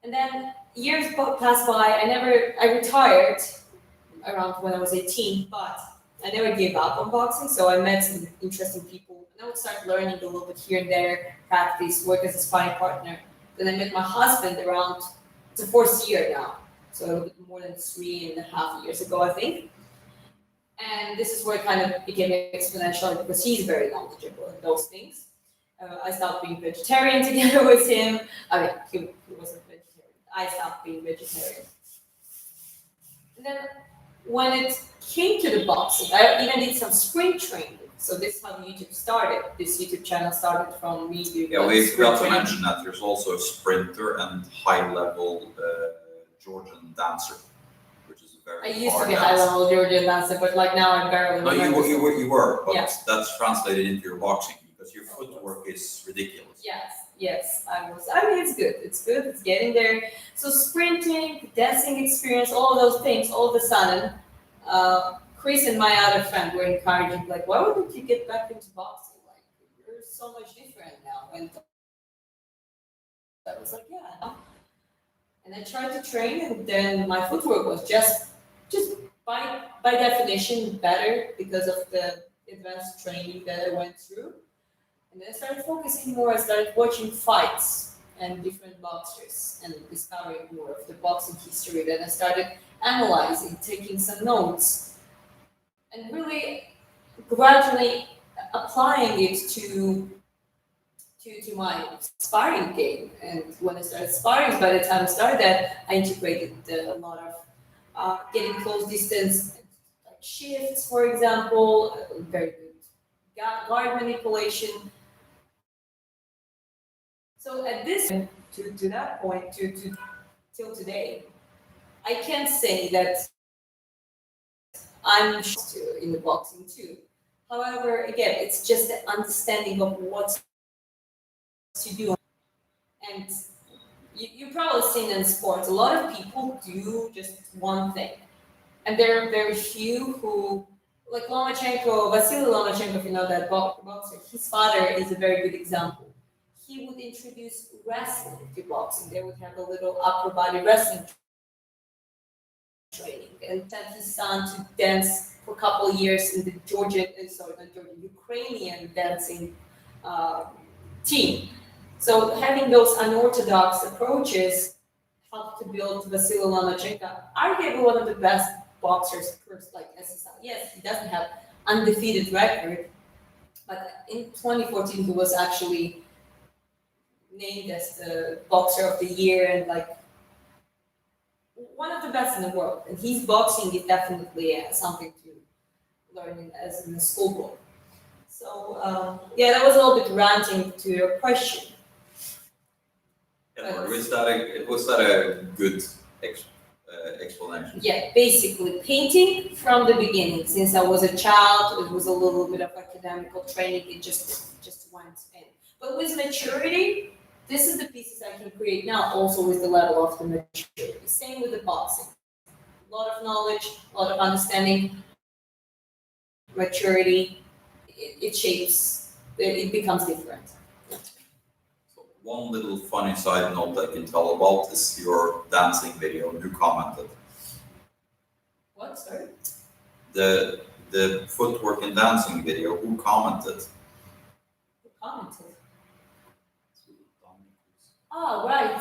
And then years passed by. I retired around when I was 18, but I never gave up on boxing. So I met some interesting people, and I would start learning a little bit here and there, practice, work as a sparring partner. Then I met my husband around it's the fourth year now, so a little bit more than 3.5 years ago, I think. And this is where it kind of became exponential because he's very knowledgeable in those things. I stopped being vegetarian together with him. I mean, he wasn't vegetarian. I stopped being vegetarian. And then when it came to the boxing, I even did some sprint training. So this is how YouTube started. This YouTube channel started from me doing Yeah, we forgot to training. mention that there's also a sprinter and high-level Georgian dancer, which is a very I used to hard be dance. high level Georgian dancer, but like now I'm barely. No, you were, but Yeah. that's translated into your boxing because your footwork is ridiculous. Yes, I was. I mean, it's good. It's good. It's getting there. So sprinting, dancing experience, all of those things. All of a sudden, Chris and my other friend were encouraging, like, why wouldn't you get back into boxing? Like, you're so much different now. And I was like, yeah. And I tried to train, and then my footwork was just by definition better because of the advanced training that I went through. And then I started focusing more. I started watching fights and different boxers and discovering more of the boxing history. Then I started analyzing, taking some notes, and really gradually applying it to my sparring game. And when I started sparring, by the time I started that, I integrated a lot of getting close distance, like shifts, for example, very good guard manipulation. So at this to that point to till today, I can't say that I'm in the boxing too. However, again, it's just the understanding of what to do. And you probably seen in sports, a lot of people do just one thing. And there are very few who, like Vasily Lomachenko, if you know that boxer, his father is a very good example. He would introduce wrestling to boxing. They would have a little upper body wrestling training and send his son to dance for a couple of years in the Ukrainian dancing uh, team. So having those unorthodox approaches helped to build Vasily Lomachenko, arguably one of the best boxers, first like SSL. Yes, he doesn't have undefeated record, but in 2014 he was actually named as the boxer of the year and like one of the best in the world. And his boxing is definitely something to learn as in the school book. So yeah, that was a little bit ranting to your question. Yeah, was that a good explanation? Yeah, basically painting from the beginning. Since I was a child, it was a little bit of academical training. It just went in. But with maturity, this is the pieces I can create now. Also with the level of the maturity. Same with the boxing. A lot of knowledge, a lot of understanding, maturity. It shapes. It becomes different. So one little funny side note I can tell about is your dancing video. You commented What? Sorry. the footwork and dancing video. Who commented? Who commented? Oh right.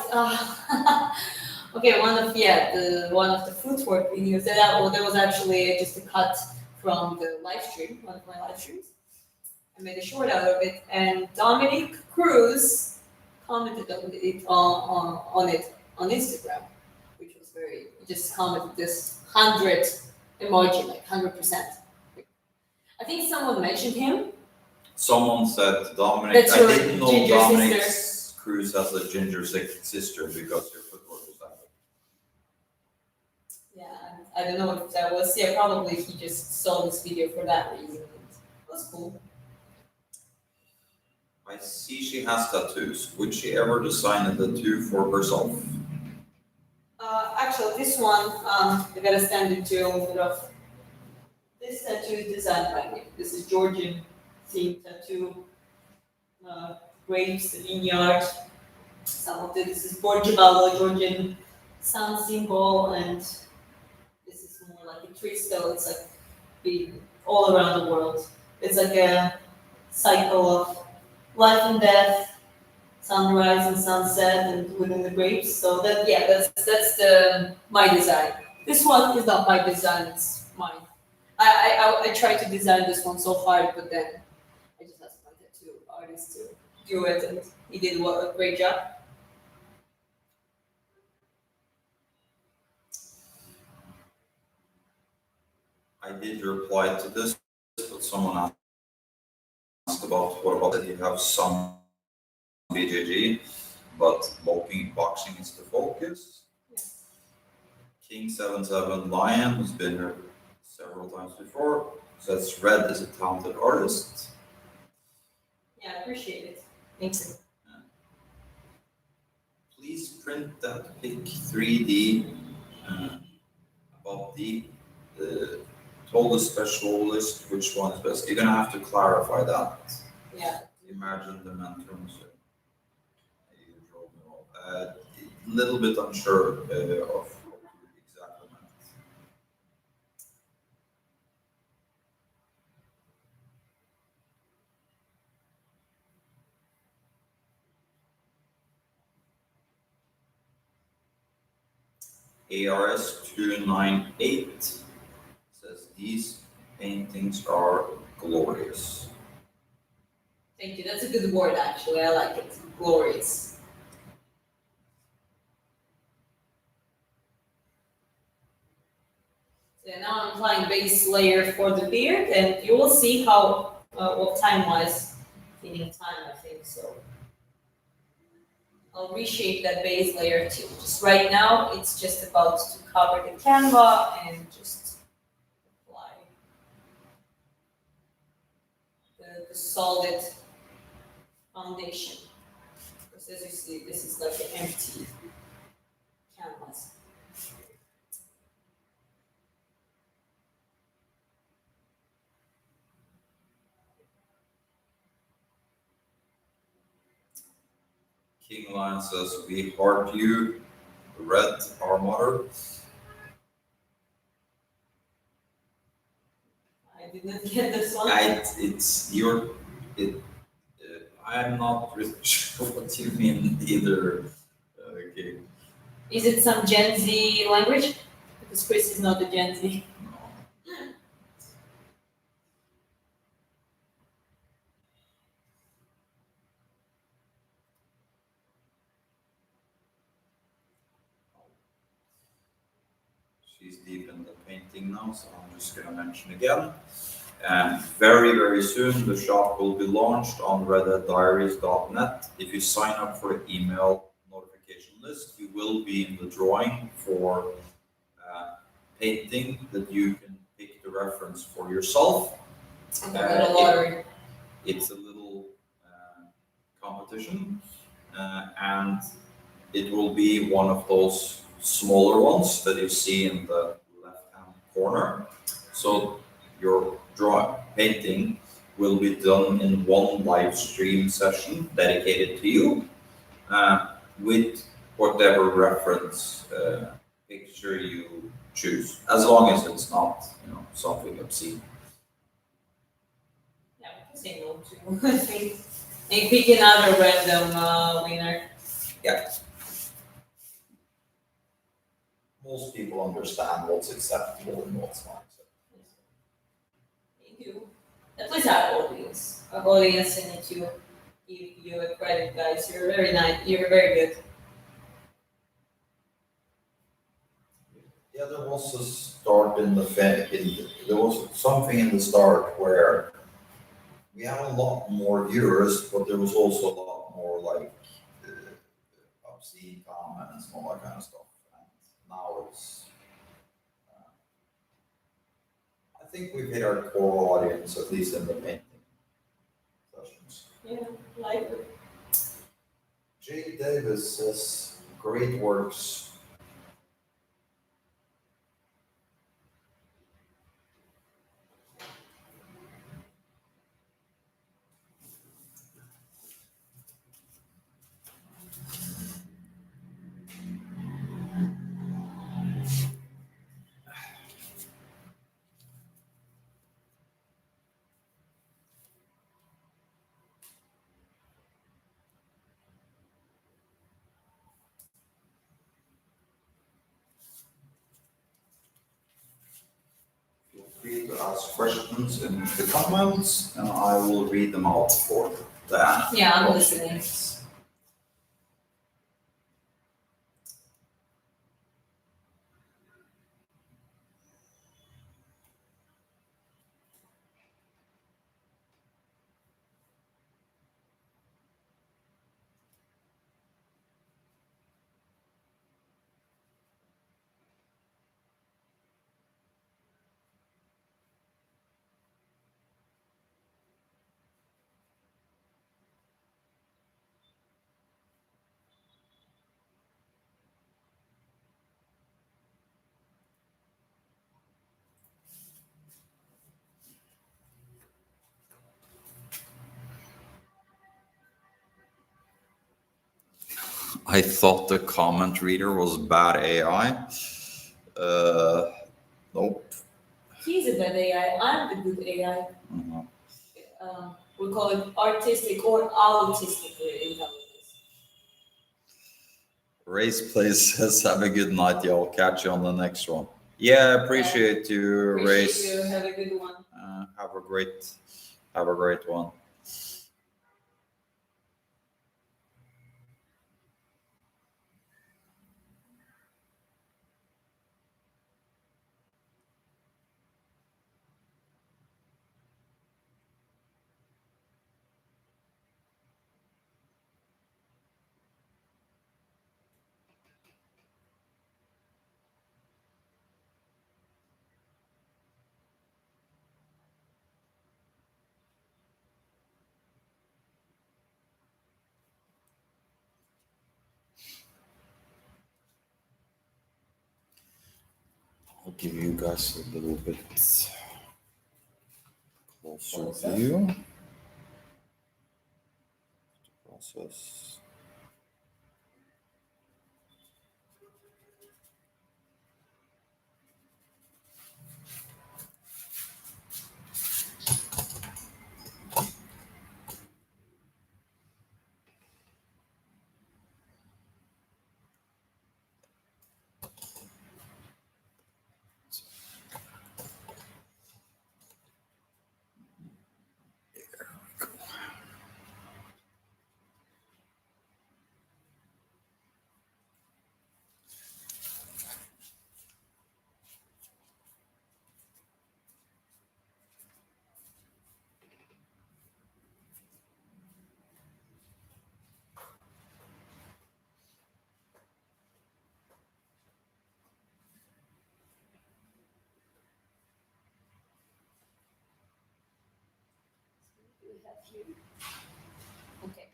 Okay, one of the footwork videos. That was actually just a cut from the live stream, one of my live streams. I made a short out of it, and Dominic Cruz commented on it on Instagram, which was very. He just commented this 100 emoji, like 100%. I think someone mentioned him. Someone said Dominic. That's I your didn't know ginger Dominic sister. Cruz has a ginger sister because your footwork was that way. Yeah, I don't know if that was. Yeah, probably he just saw this video for that reason. It was cool. I see she has tattoos. Would she ever design a tattoo for herself? Actually, this one, I gotta stand into a little bit of. This tattoo is designed by me. This is Georgian themed tattoo. Grapes, the vineyard. Some of this is Portugal, Georgian sun symbol, and this is more like a crystal. It's like being all around the world. It's like a cycle of life and death, sunrise and sunset, and within the grapes. So that's the my design. This one is not my design; it's mine. I tried to design this one so hard, but then I just asked my tattoo artist to do it, and he did a great job. I did reply to this, but someone asked about what about that you have some BJJ, but boxing is the focus. Yes. King 77 Lion has been here several times before. Says Red is a talented artist. Yeah, I appreciate it. Thank you. Please print that pic 3D about the told the specialist which one is best. You're gonna have to clarify that. Yeah. Imagine the mentors. A little bit unsure of exactly. ARS 298 says these paintings are glorious. Thank you. That's a good word, actually. I like it. Glorious. So now I'm applying base layer for the beard, and you will see how what time-wise, feeding time, I think so. I'll reshape that base layer too. Just right now, it's just about to cover the canva and just apply the solid foundation. Because as you see, this is like an empty canvas. King Lion says we heart you, Red our mother. did not get this one. It's your. It. I'm not really sure what you mean either. Okay. Is it some Gen Z language? Because Chris is not a Gen Z. No. She's deep in the painting now, so I'm just gonna mention again. And very, very soon the shop will be launched on redheaddiaries.net. If you sign up for the email notification list, you will be in the drawing for painting that you can pick the reference for yourself. And a little lottery. It's a little competition, and it will be one of those smaller ones that you see in the left-hand corner. So your painting will be done in one live stream session dedicated to you, with whatever reference picture you choose, as long as it's not, something obscene. Yeah, we can say no to. I think. And pick another random winner. Yeah. Most people understand what's acceptable and what's not acceptable. Thank you. At least our audience. Our audience and it you give you a credit, guys. You're very nice. You're very good. Yeah, there was a start there was something in the start where we had a lot more viewers, but there was also a lot more like obscene comments and all that kind of stuff. And now it's, I think we've hit our core audience, at least in the painting sessions. Yeah, like Jay Davis says, great works. Feel free to ask questions in the comments, and I will read them out for Dan. yeah, I'm listening. I thought the comment reader was bad AI. Nope. He's a bad AI. I'm the good AI. Mhm. We call it artistic or autistic intelligence. Race Place says, have a good night, y'all. Catch you on the next one. Yeah, appreciate you, Race. Appreciate you. Have a good one. Have a great one. I'll give you guys a little bit closer view. Process. have here. Okay.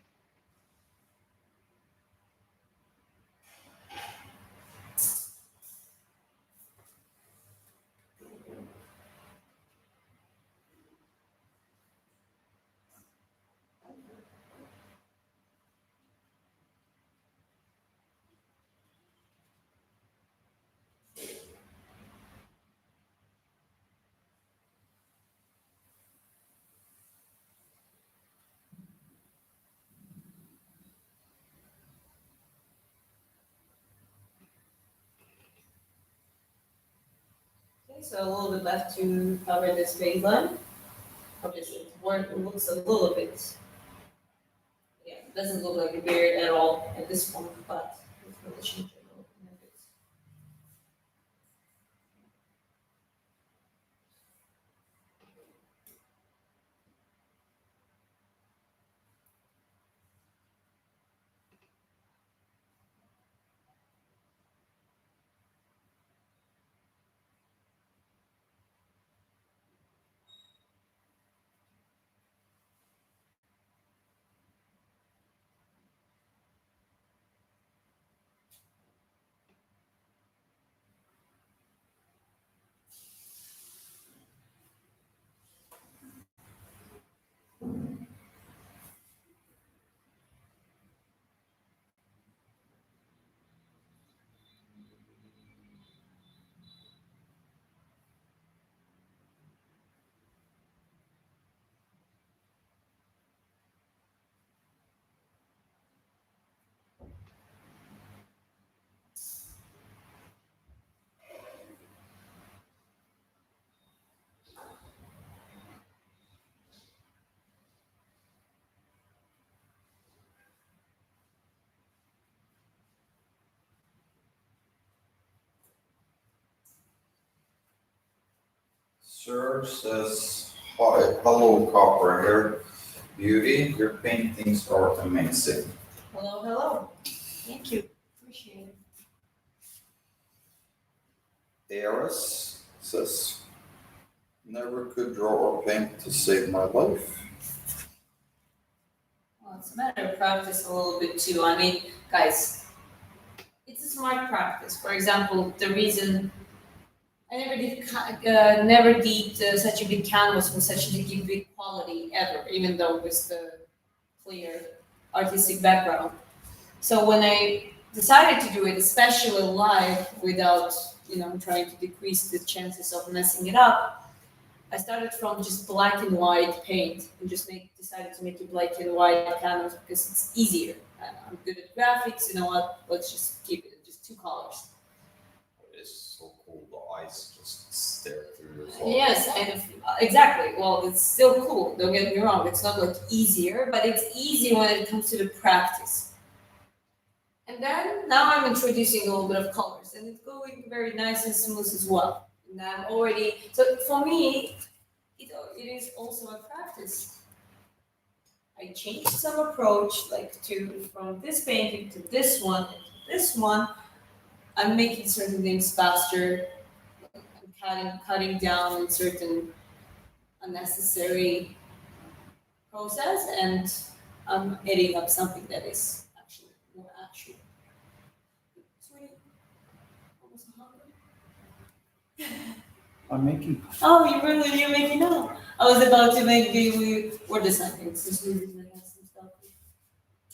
Okay, so a little bit left to cover this baseline. Obviously, it looks a little bit, yeah, it doesn't look like a beard at all at this point, but it's really changing a little bit. Serge says, hi, hello, copper hair beauty. Your paintings are amazing. Hello, hello. Thank you. Appreciate it. Eris says, never could draw or paint to save my life. Well, it's a matter of practice a little bit too. I mean, guys, it's a smart practice. For example, the reason I never did such a big canvas with such a big quality ever, even though with the clear artistic background. So when I decided to do it, especially live, without trying to decrease the chances of messing it up, I started from just black and white paint and just decided to make it black and white canvas because it's easier. I'm good at graphics. You know what? Let's just keep it just two colors. It is so cool. The eyes just stare through your soul. Yes, and exactly. Well, it's still cool. Don't get me wrong. It's not like easier, but it's easy when it comes to the practice. And then now I'm introducing a little bit of colors, and it's going very nice and smooth as well. And I'm already so for me, it is also a practice. I changed some approach, like to from this painting to this one and to this one. I'm making certain things faster. I'm cutting down on certain unnecessary process, and I'm adding up something that is actually more actual. Sweet. Almost hungry. I'm making. Oh, you're making now. I was about to make we were deciding since we didn't have some stuff.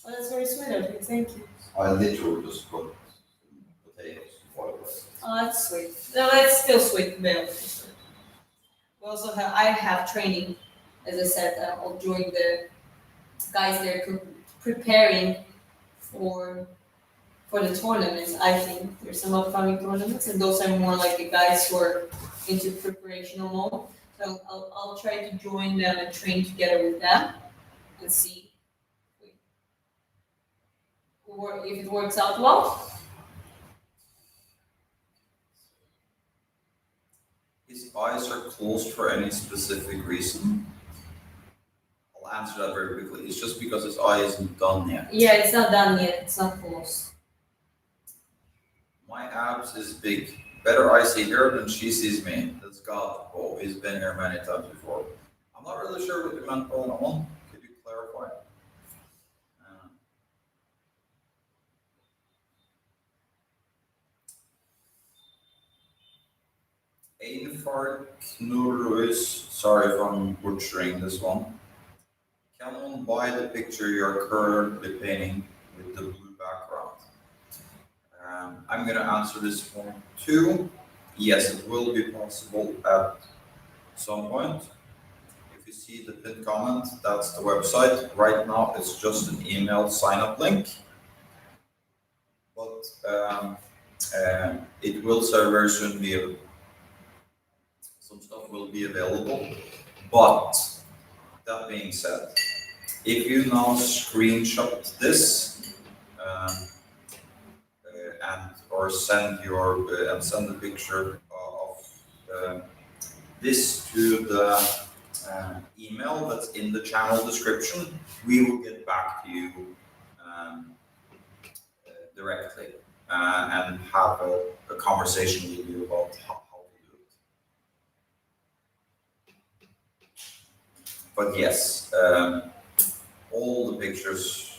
Oh, that's very sweet of you. Thank you. I literally just put potatoes in boil. Oh, that's sweet. No, that's still sweet. Very sweet. We also I have training, as I said, during the guys they're preparing for the tournaments. I think there's some upcoming tournaments, and those are more like the guys who are into preparational mode. So I'll try to join them and train together with them and see if it works out well. His eyes are closed for any specific reason. I'll answer that very quickly. It's just because his eye isn't done yet. Yeah, it's not done yet. It's not close. My abs is big. Better I see her than she sees me. That's God. Oh, he's been here many times before. I'm not really sure what you meant on that one. Could Einfar Knurus, sorry if I'm butchering this one. Can one buy the picture you're currently painting with the blue background? I'm going to answer this one too. Yes, it will be possible at some point. If you see the pinned comment, that's the website. Right now, it's just an email sign-up link, but it will very soon be. Some stuff will be available. But that being said, if you now screenshot this and or send your and send a picture of this to the email that's in the channel description, we will get back to you um, directly and have a conversation with you about how to do it. But yes, all the pictures,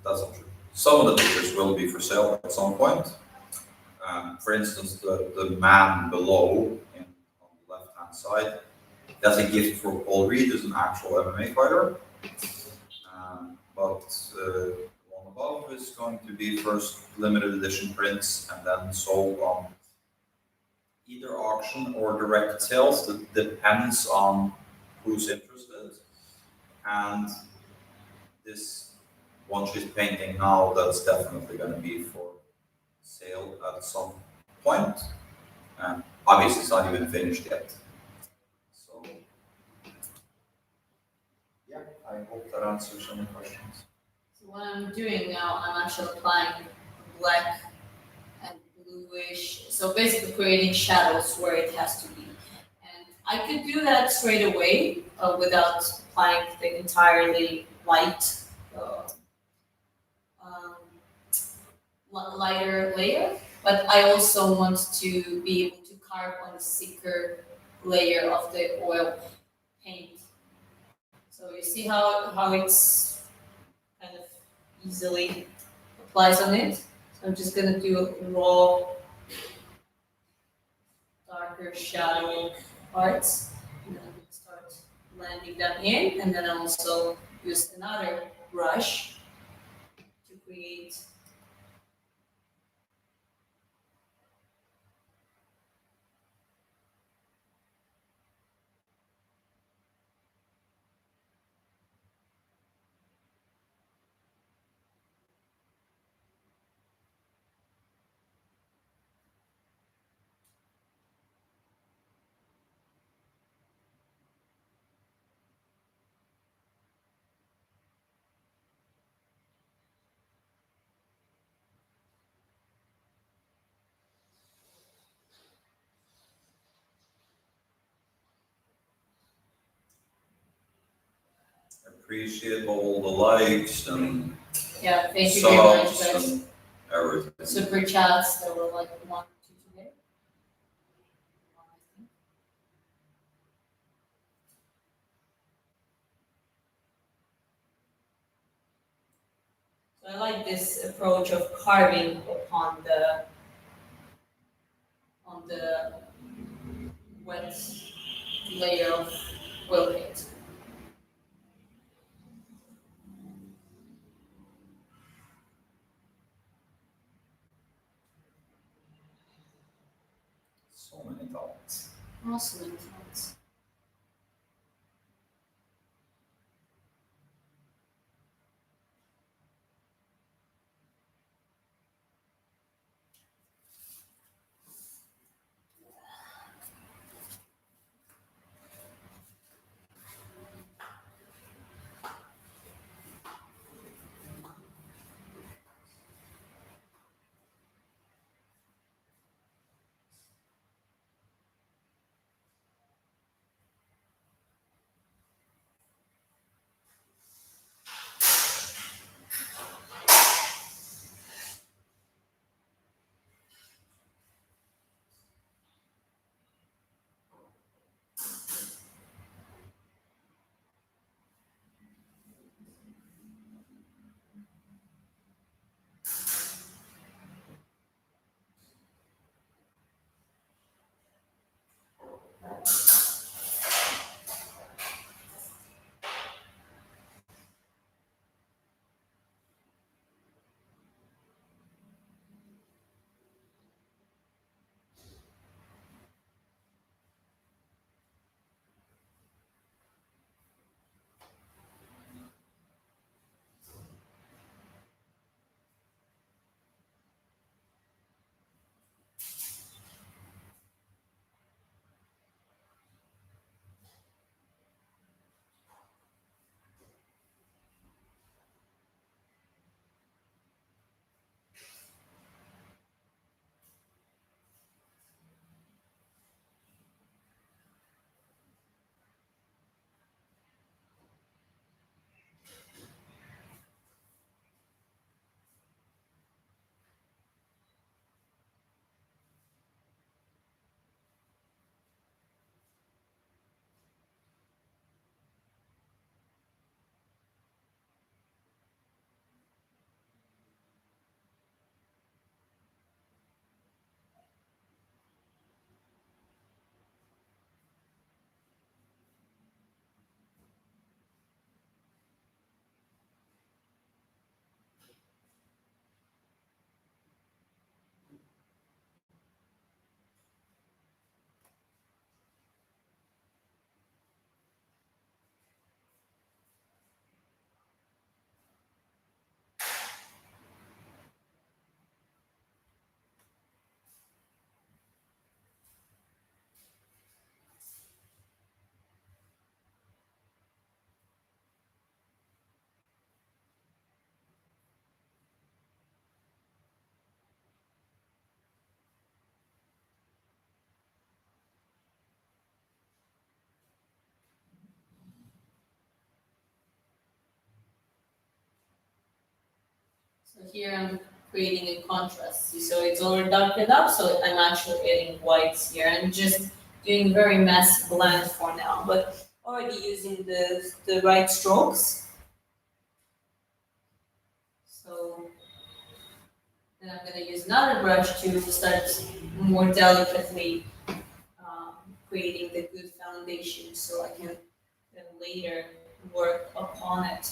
that's not true. Some of the pictures will be for sale at some point. For instance, the man below on the left-hand side, that's a gift for Paul Reed, who's an actual MMA fighter. But the one above is going to be first limited edition prints and then sold on either auction or direct sales. That depends on who's interested. And this one she's painting now, that's definitely going to be for sale at some point. Obviously, it's not even finished yet. So, yeah, I hope that answers any questions. So what I'm doing now, I'm actually applying black and bluish. So basically creating shadows where it has to be. And I could do that straight away without applying the entirely light, um, lighter layer. But I also want to be able to carve on a thicker layer of the oil paint. So you see how it's kind of easily applies on it. So I'm just gonna do a raw, darker shadow parts, and then I'm gonna start blending them in, and then I also use another brush to create. Appreciate all the likes and Yeah, thank you very much, subs guys. and everything. Super chats, there were like 1 or 2 today. So I like this approach of carving upon the wet layer of oil paint. So many thoughts. Awesome. Thanks. So here I'm creating a contrast. See, so it's already darkened up, so I'm actually adding whites here. I'm just doing very messy blend for now, but already using the right strokes. So then I'm gonna use another brush to start more delicately um, creating the good foundation so I can then later work upon it.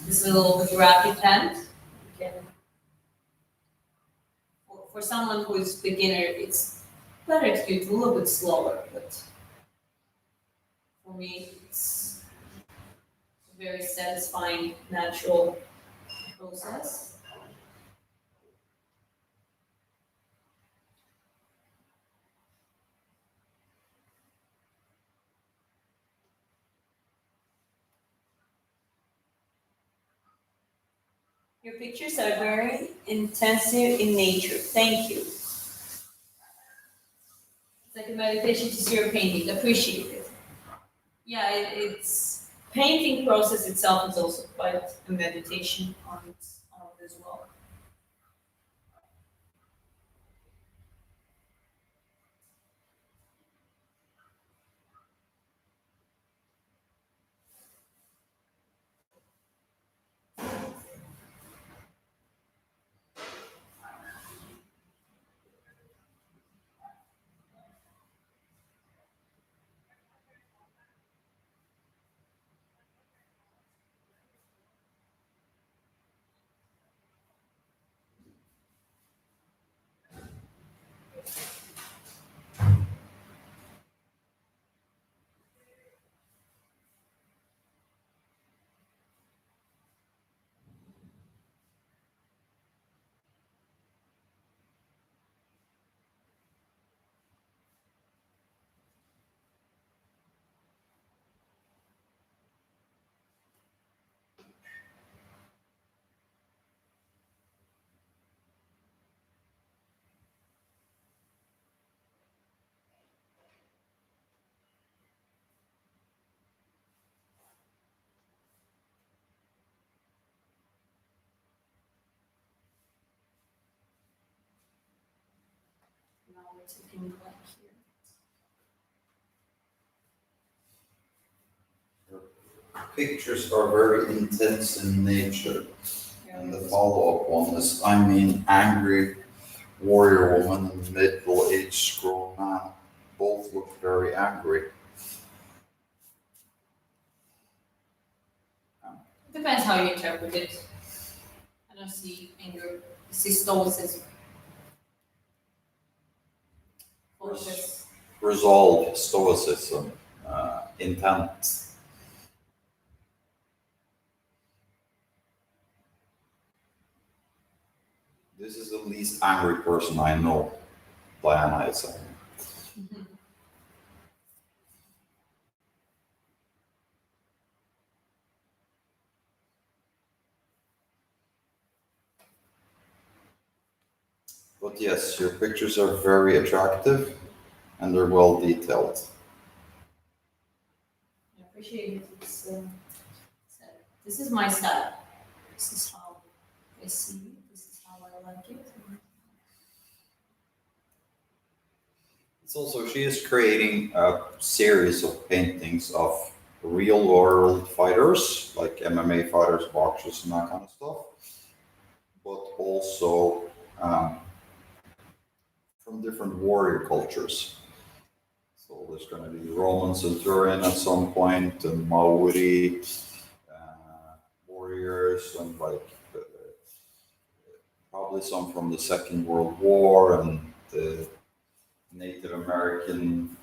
This is a little bit rapid hand. Okay. For someone who is beginner, it's better to do it a little bit slower, but for me, it's a very satisfying, natural process. Your pictures are very intensive in nature. Thank you. It's like a meditation to see your painting. Appreciate it. Yeah, it's painting process itself is also quite a meditation on its own as well. Now we're taking black here. pictures are very intense in nature. Yeah. And the follow-up one is, I mean, angry warrior woman and middle-aged grown man both look very angry. Depends how you interpret it. I don't see anger. I see stoicism. Focus. Resolve, stoicism, intent. This is the least angry person I know, Diana is saying. Mhm. But yes, your pictures are very attractive and they're well detailed. I appreciate it. So this is my style. This is how I see it. This is how I like it. It's also, she is creating a series of paintings of real world fighters, like MMA fighters, boxers, and that kind of stuff, but also um, from different warrior cultures. So there's going to be Roman centurion at some point, and Maori warriors, and like probably some from the Second World War and the Native American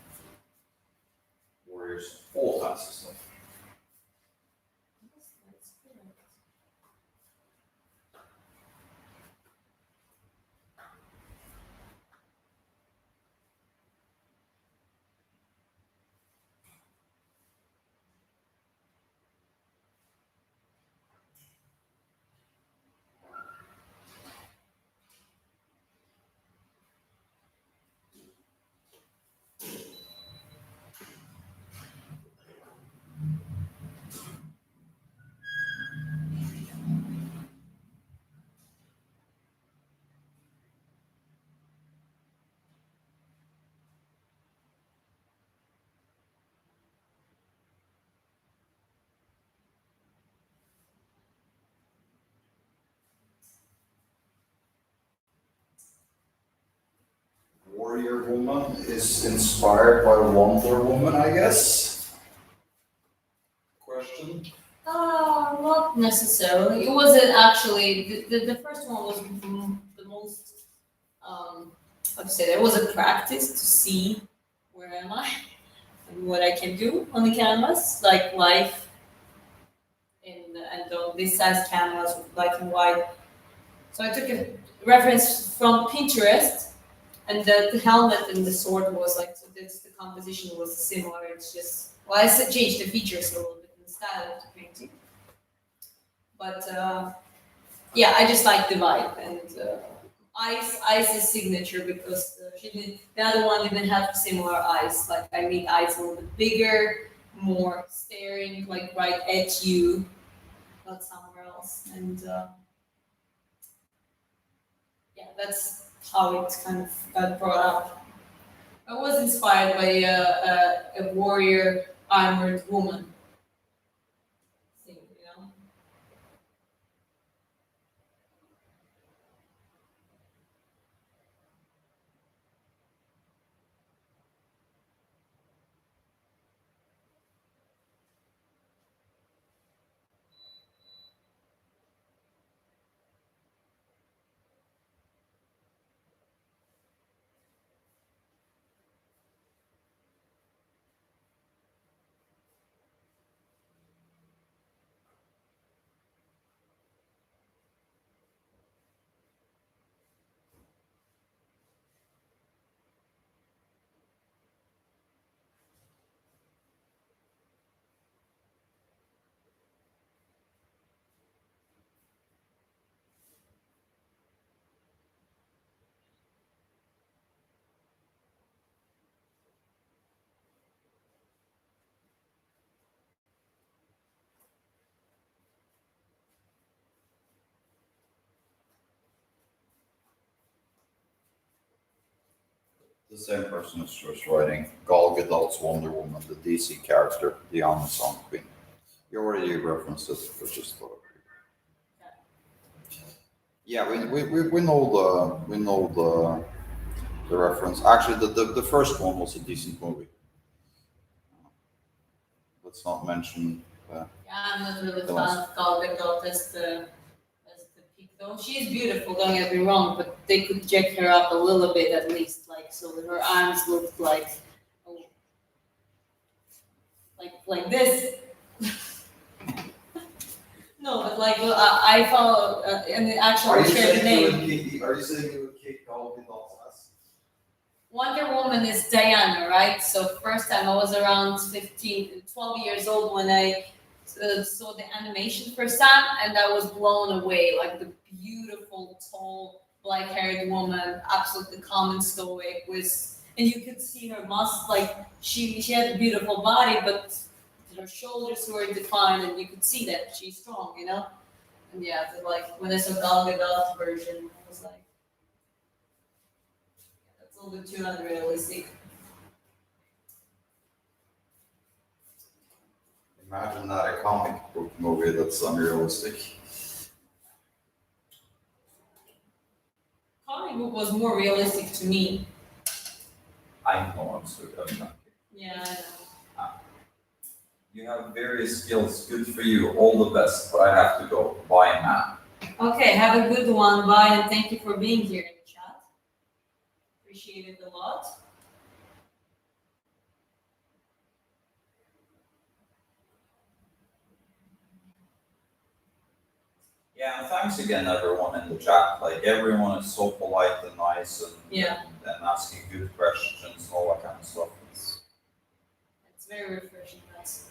warriors, all kinds of stuff. That's good. Warrior Woman is inspired by Wonder Woman, I guess. Question. Not necessarily. It wasn't actually. The first one was the most, how to say that? It was a practice to see where am I and what I can do on the canvas, like life and on this size canvas with black and white. So I took a reference from Pinterest, and the helmet and the sword was like, so this, the composition was similar. It's just, well, I changed the features a little bit in the style of the painting. But yeah, I just like the vibe. And eyes is signature because she did, the other one didn't have similar eyes. Like I made eyes a little bit bigger, more staring, like right at you, not somewhere else. And yeah, that's how it kind of got brought up. I was inspired by a warrior armored woman thing, you know. The same person is just writing Gal Gadot's Wonder Woman, the DC character, the Amazon Queen. You already referenced it, but just thought. Yeah, we know the reference. Actually, the first one was a decent movie. Let's not mention. Yeah, I'm not really The fan ones- of Gal Gadot as the peak though. She is beautiful, don't get me wrong, but they could jack her up a little bit at least, like so that her arms looked like, oh, like this. No, but like I follow in the actual shared name. Are you saying you would kick all the ass? Wonder Woman is Diana, right? So first time I was around 15, 12 years old when I saw the animation first time, and I was blown away. Like the beautiful, tall, black-haired woman, absolutely calm and stoic, with, and you could see her muscle. Like she had a beautiful body, but her shoulders were defined, and you could see that she's strong, you know. And yeah, like when I saw Gal Gadot version, I was like, that's a little bit too unrealistic. Imagine that a comic book movie that's unrealistic. Comic book was more realistic to me. I know, I'm sorry. I'm not kidding. Yeah, I know. You have various skills. Good for you. All the best. But I have to go. Bye, man. Okay, have a good one. Bye, and thank you for being here in the chat. Appreciate it a lot. Yeah, and thanks again, everyone in the chat. Like everyone is so polite and nice, and Yeah. and asking good questions and all that kind of stuff. It's very refreshing, guys.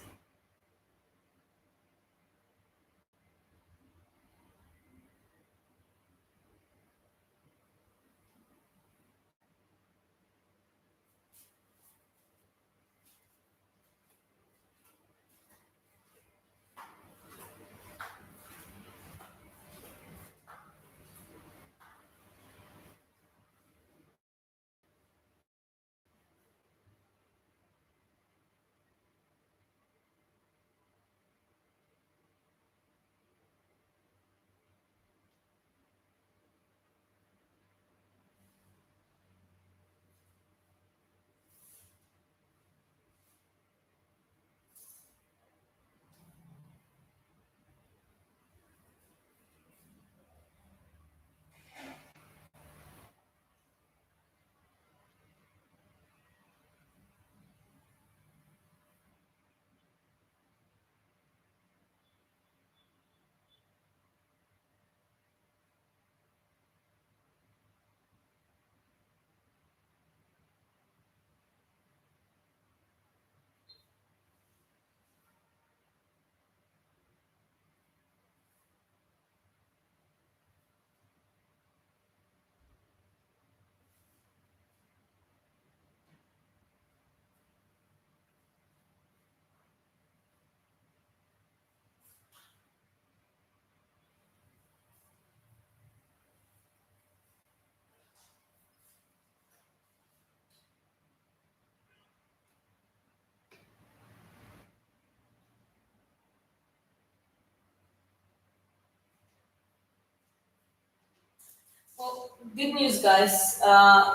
Well, good news, guys.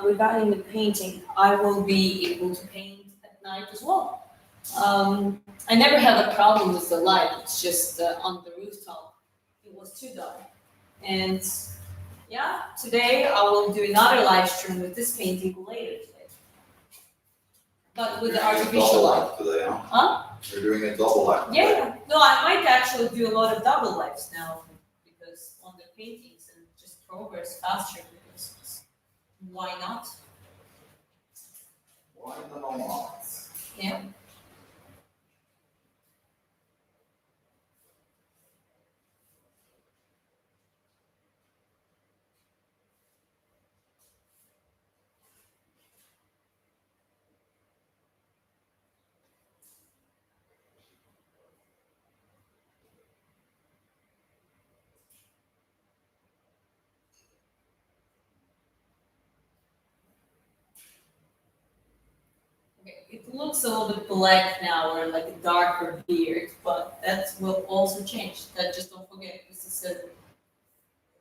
Regarding the painting, I will be able to paint at night as well. I never had a problem with the light. It's just on the rooftop, it was too dark. And yeah, today I will do another live stream with this painting later today. But with the artificial light. Today, huh? Huh? You're doing a double act. Yeah, yeah. No, I might actually do a lot of double lives now because on the paintings and just progress faster because why not? Why the not? Yeah. Okay, it looks a little bit black now, or like a darker beard, but that will also change. That just don't forget, this is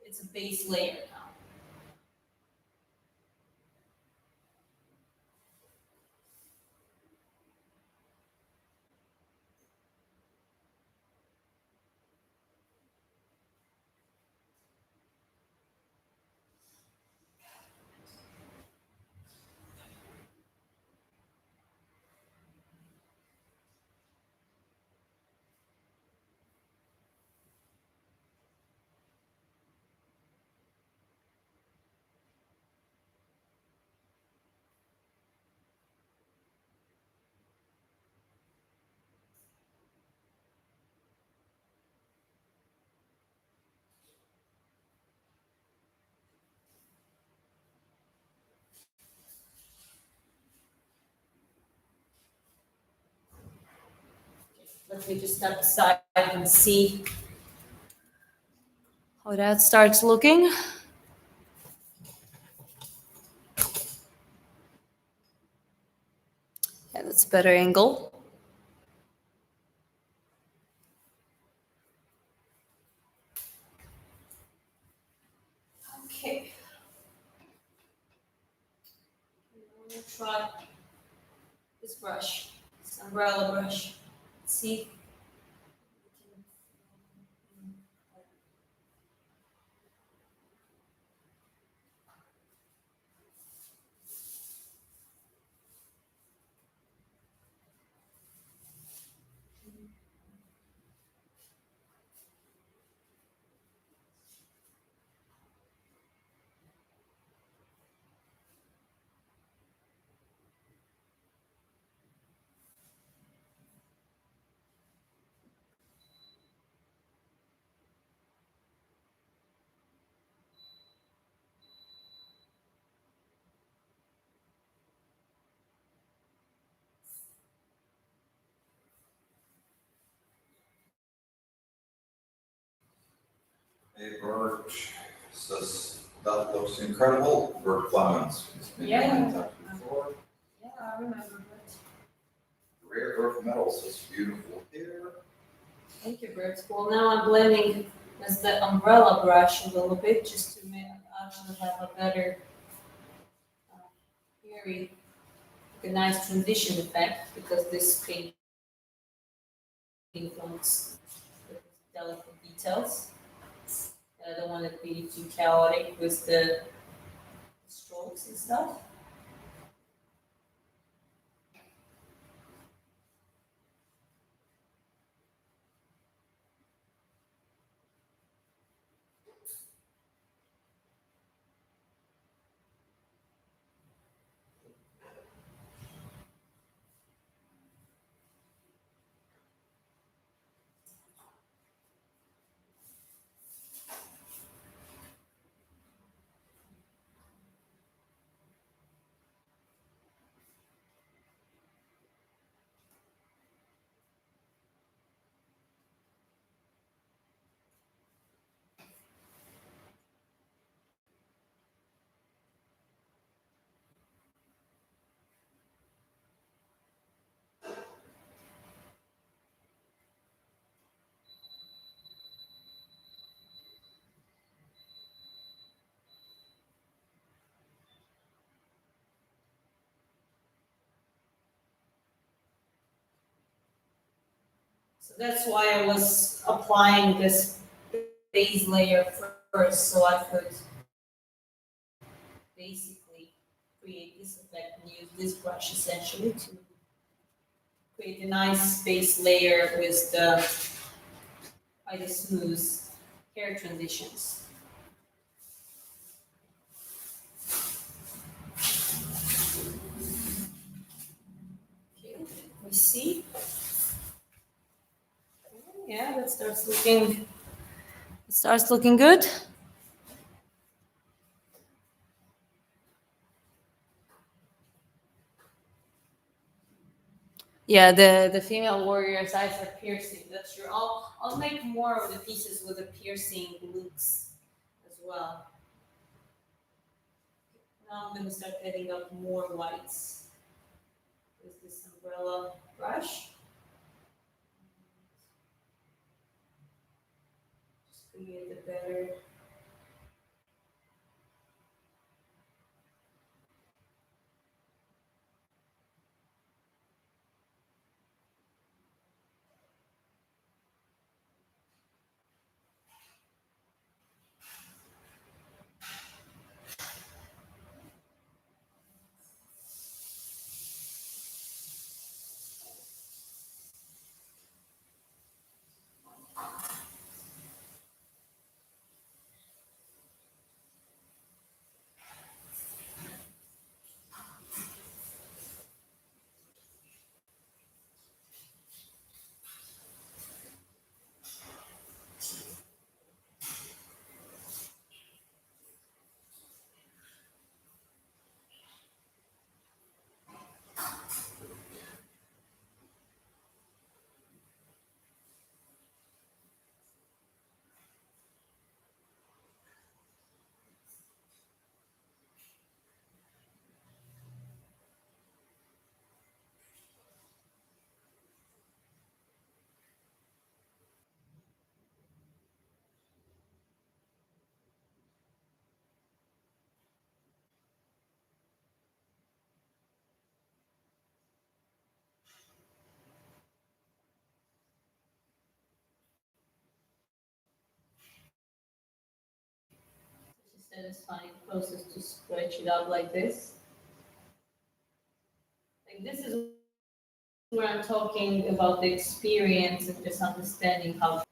it's a base layer now. Let me just step aside and see how that starts looking. Yeah, that's a better angle. Okay. I'm gonna try this brush, this umbrella brush. See? Hey, Bert says that looks incredible. Bert Clements. He's been Yeah. in touch before. Yeah, I remember that. Rare earth metals is beautiful here. Thank you, Bert. Well, now I'm blending with the umbrella brush a little bit just to make actually have a better, uh, very a nice transition effect because this paint influence the delicate details. And I don't want it to be too chaotic with the strokes and stuff. So that's why I was applying this base layer first, so I could basically create this effect and use this brush essentially to create a nice base layer with the quite a smooth hair transitions. Okay, we see. Yeah, that starts looking. It starts looking good. Yeah, the female warrior's eyes are piercing. That's true. I'll make more of the pieces with the piercing looks as well. Now I'm gonna start adding up more whites with umbrella brush. Just create a better. She said it's finding process to stretch it out like this. Like this is where I'm talking about the experience and just understanding how.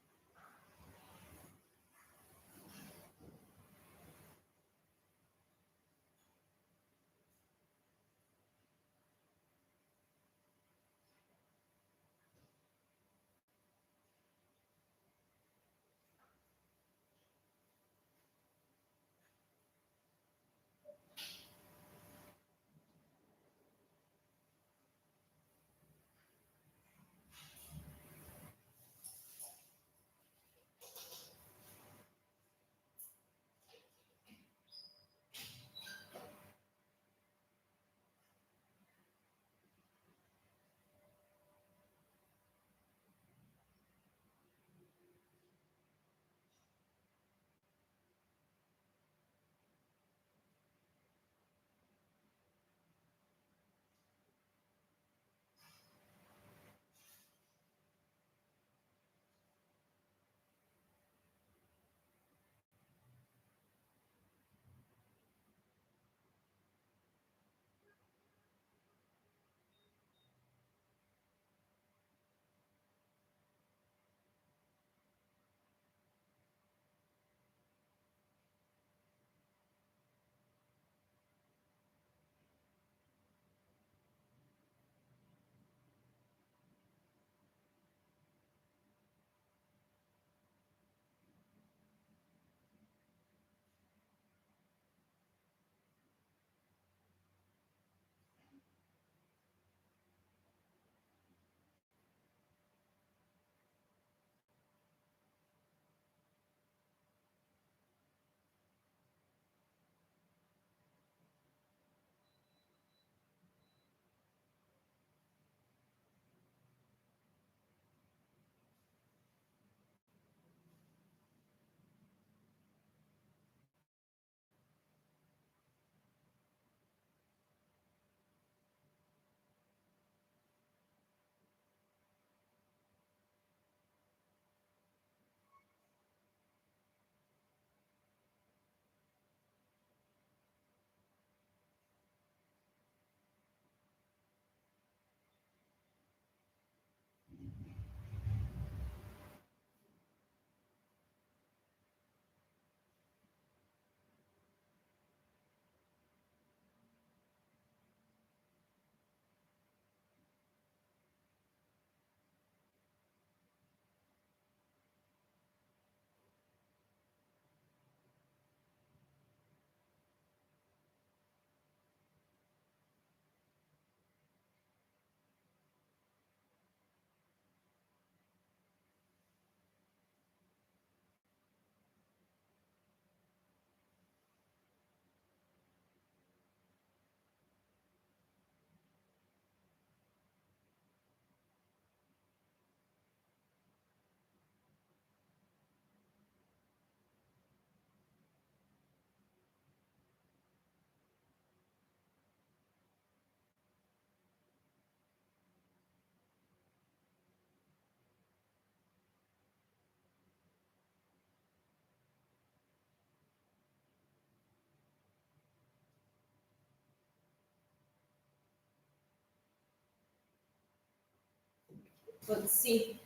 Let's see.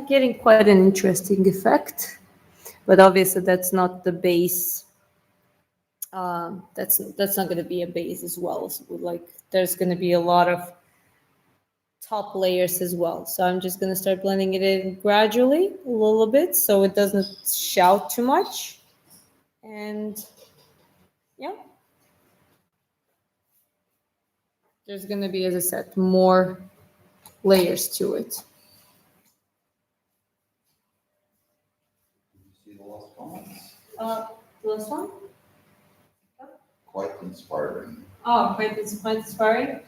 Getting quite an interesting effect, but obviously that's not the base. That's not going to be a base as well. So like there's going to be a lot of top layers as well. So I'm just going to start blending it in gradually, a little bit, so it doesn't shout too much. And yeah, there's going to be, as I said, more layers to it. See the last comments? The last one? Quite inspiring. Oh, quite inspiring.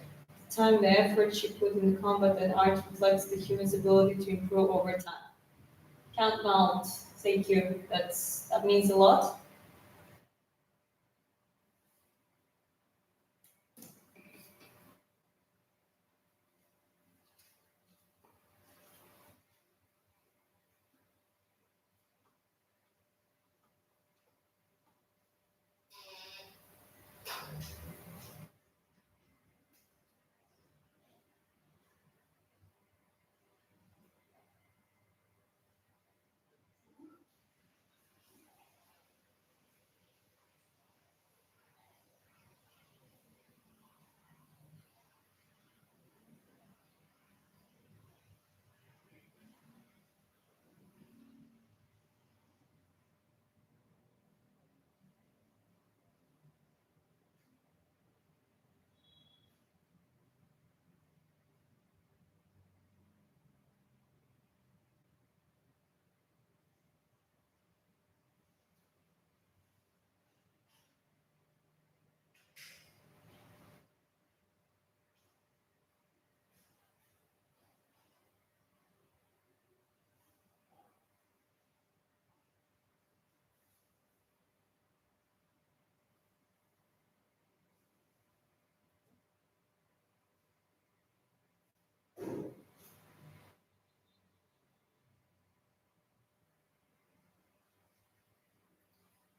The time, the effort she put in combat and art reflects the human's ability to improve over time. Can't mount. Thank you. That means a lot.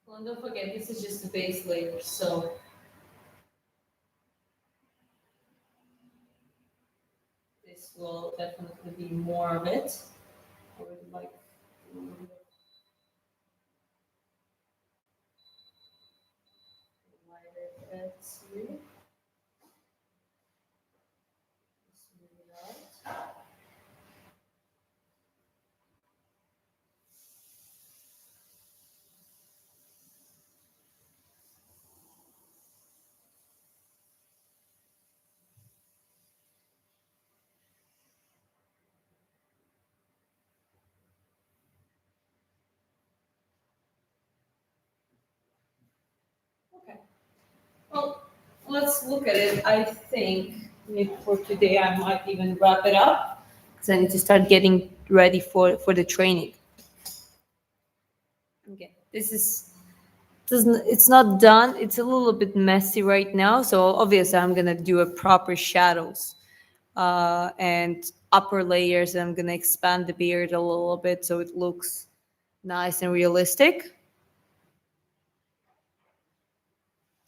Well, and don't forget, this is just the base layer, so this will definitely be more of it. I would like a little bit lighter bits here. Smooth it out. Okay. Well, let's look at it. I think maybe for today I might even wrap it up because I need to start getting ready for the training. Okay, this is doesn't it's not done. It's a little bit messy right now, so obviously I'm gonna do a proper shadows and upper layers. I'm gonna expand the beard a little bit so it looks nice and realistic.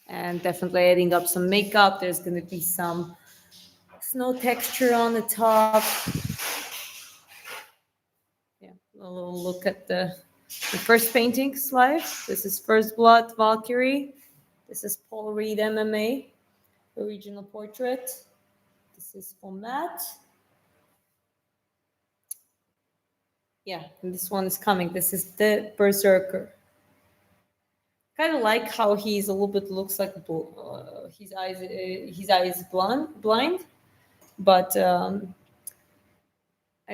And definitely adding up some makeup. There's gonna be some snow texture on the top. Yeah, a little look at the first painting slide. This is First Blood Valkyrie. This is Paul Reed MMA, original portrait. This is for Matt. Yeah, and this one is coming. This is the Berserker. Kind of like how he's a little bit looks like his eyes blind, but I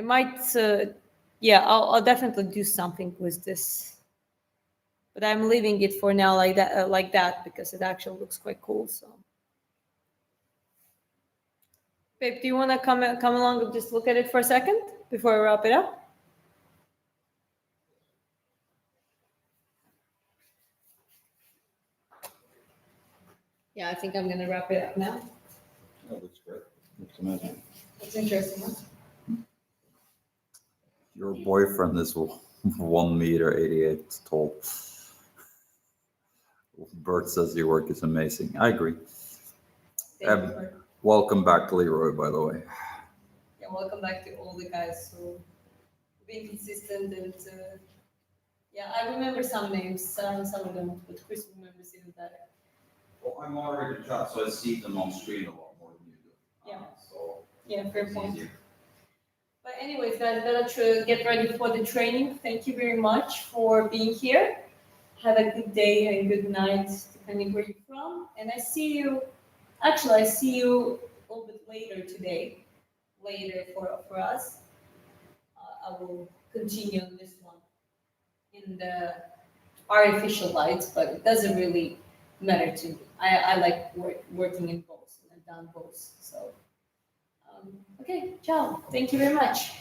might yeah, I'll definitely do something with this, but I'm leaving it for now like that because it actually looks quite cool. So, babe, do you want to come along and just look at it for a second before I wrap it up? Yeah, I think I'm gonna wrap it up now. That looks great. Looks amazing. That's interesting. Huh? Your boyfriend is 1 meter 88 tall. Bert says your work is amazing. I agree. Thank you for Welcome back, Leroy, by the way. yeah, welcome back to all the guys who being consistent and yeah, I remember some names, some of them, but Chris remembers even better. Well, I'm already in chat, so I see them on screen a lot more than you do. Yeah. So Yeah, fair it's point. easier. But anyways, guys, better get ready for the training. Thank you very much for being here. Have a good day and good night, depending where you're from. And I see you. Actually, I see you a little bit later today. Later for us, I will continue on this one in the artificial lights, but it doesn't really matter to me. I like working in both, and I've done both. So, okay, ciao. Thank you very much.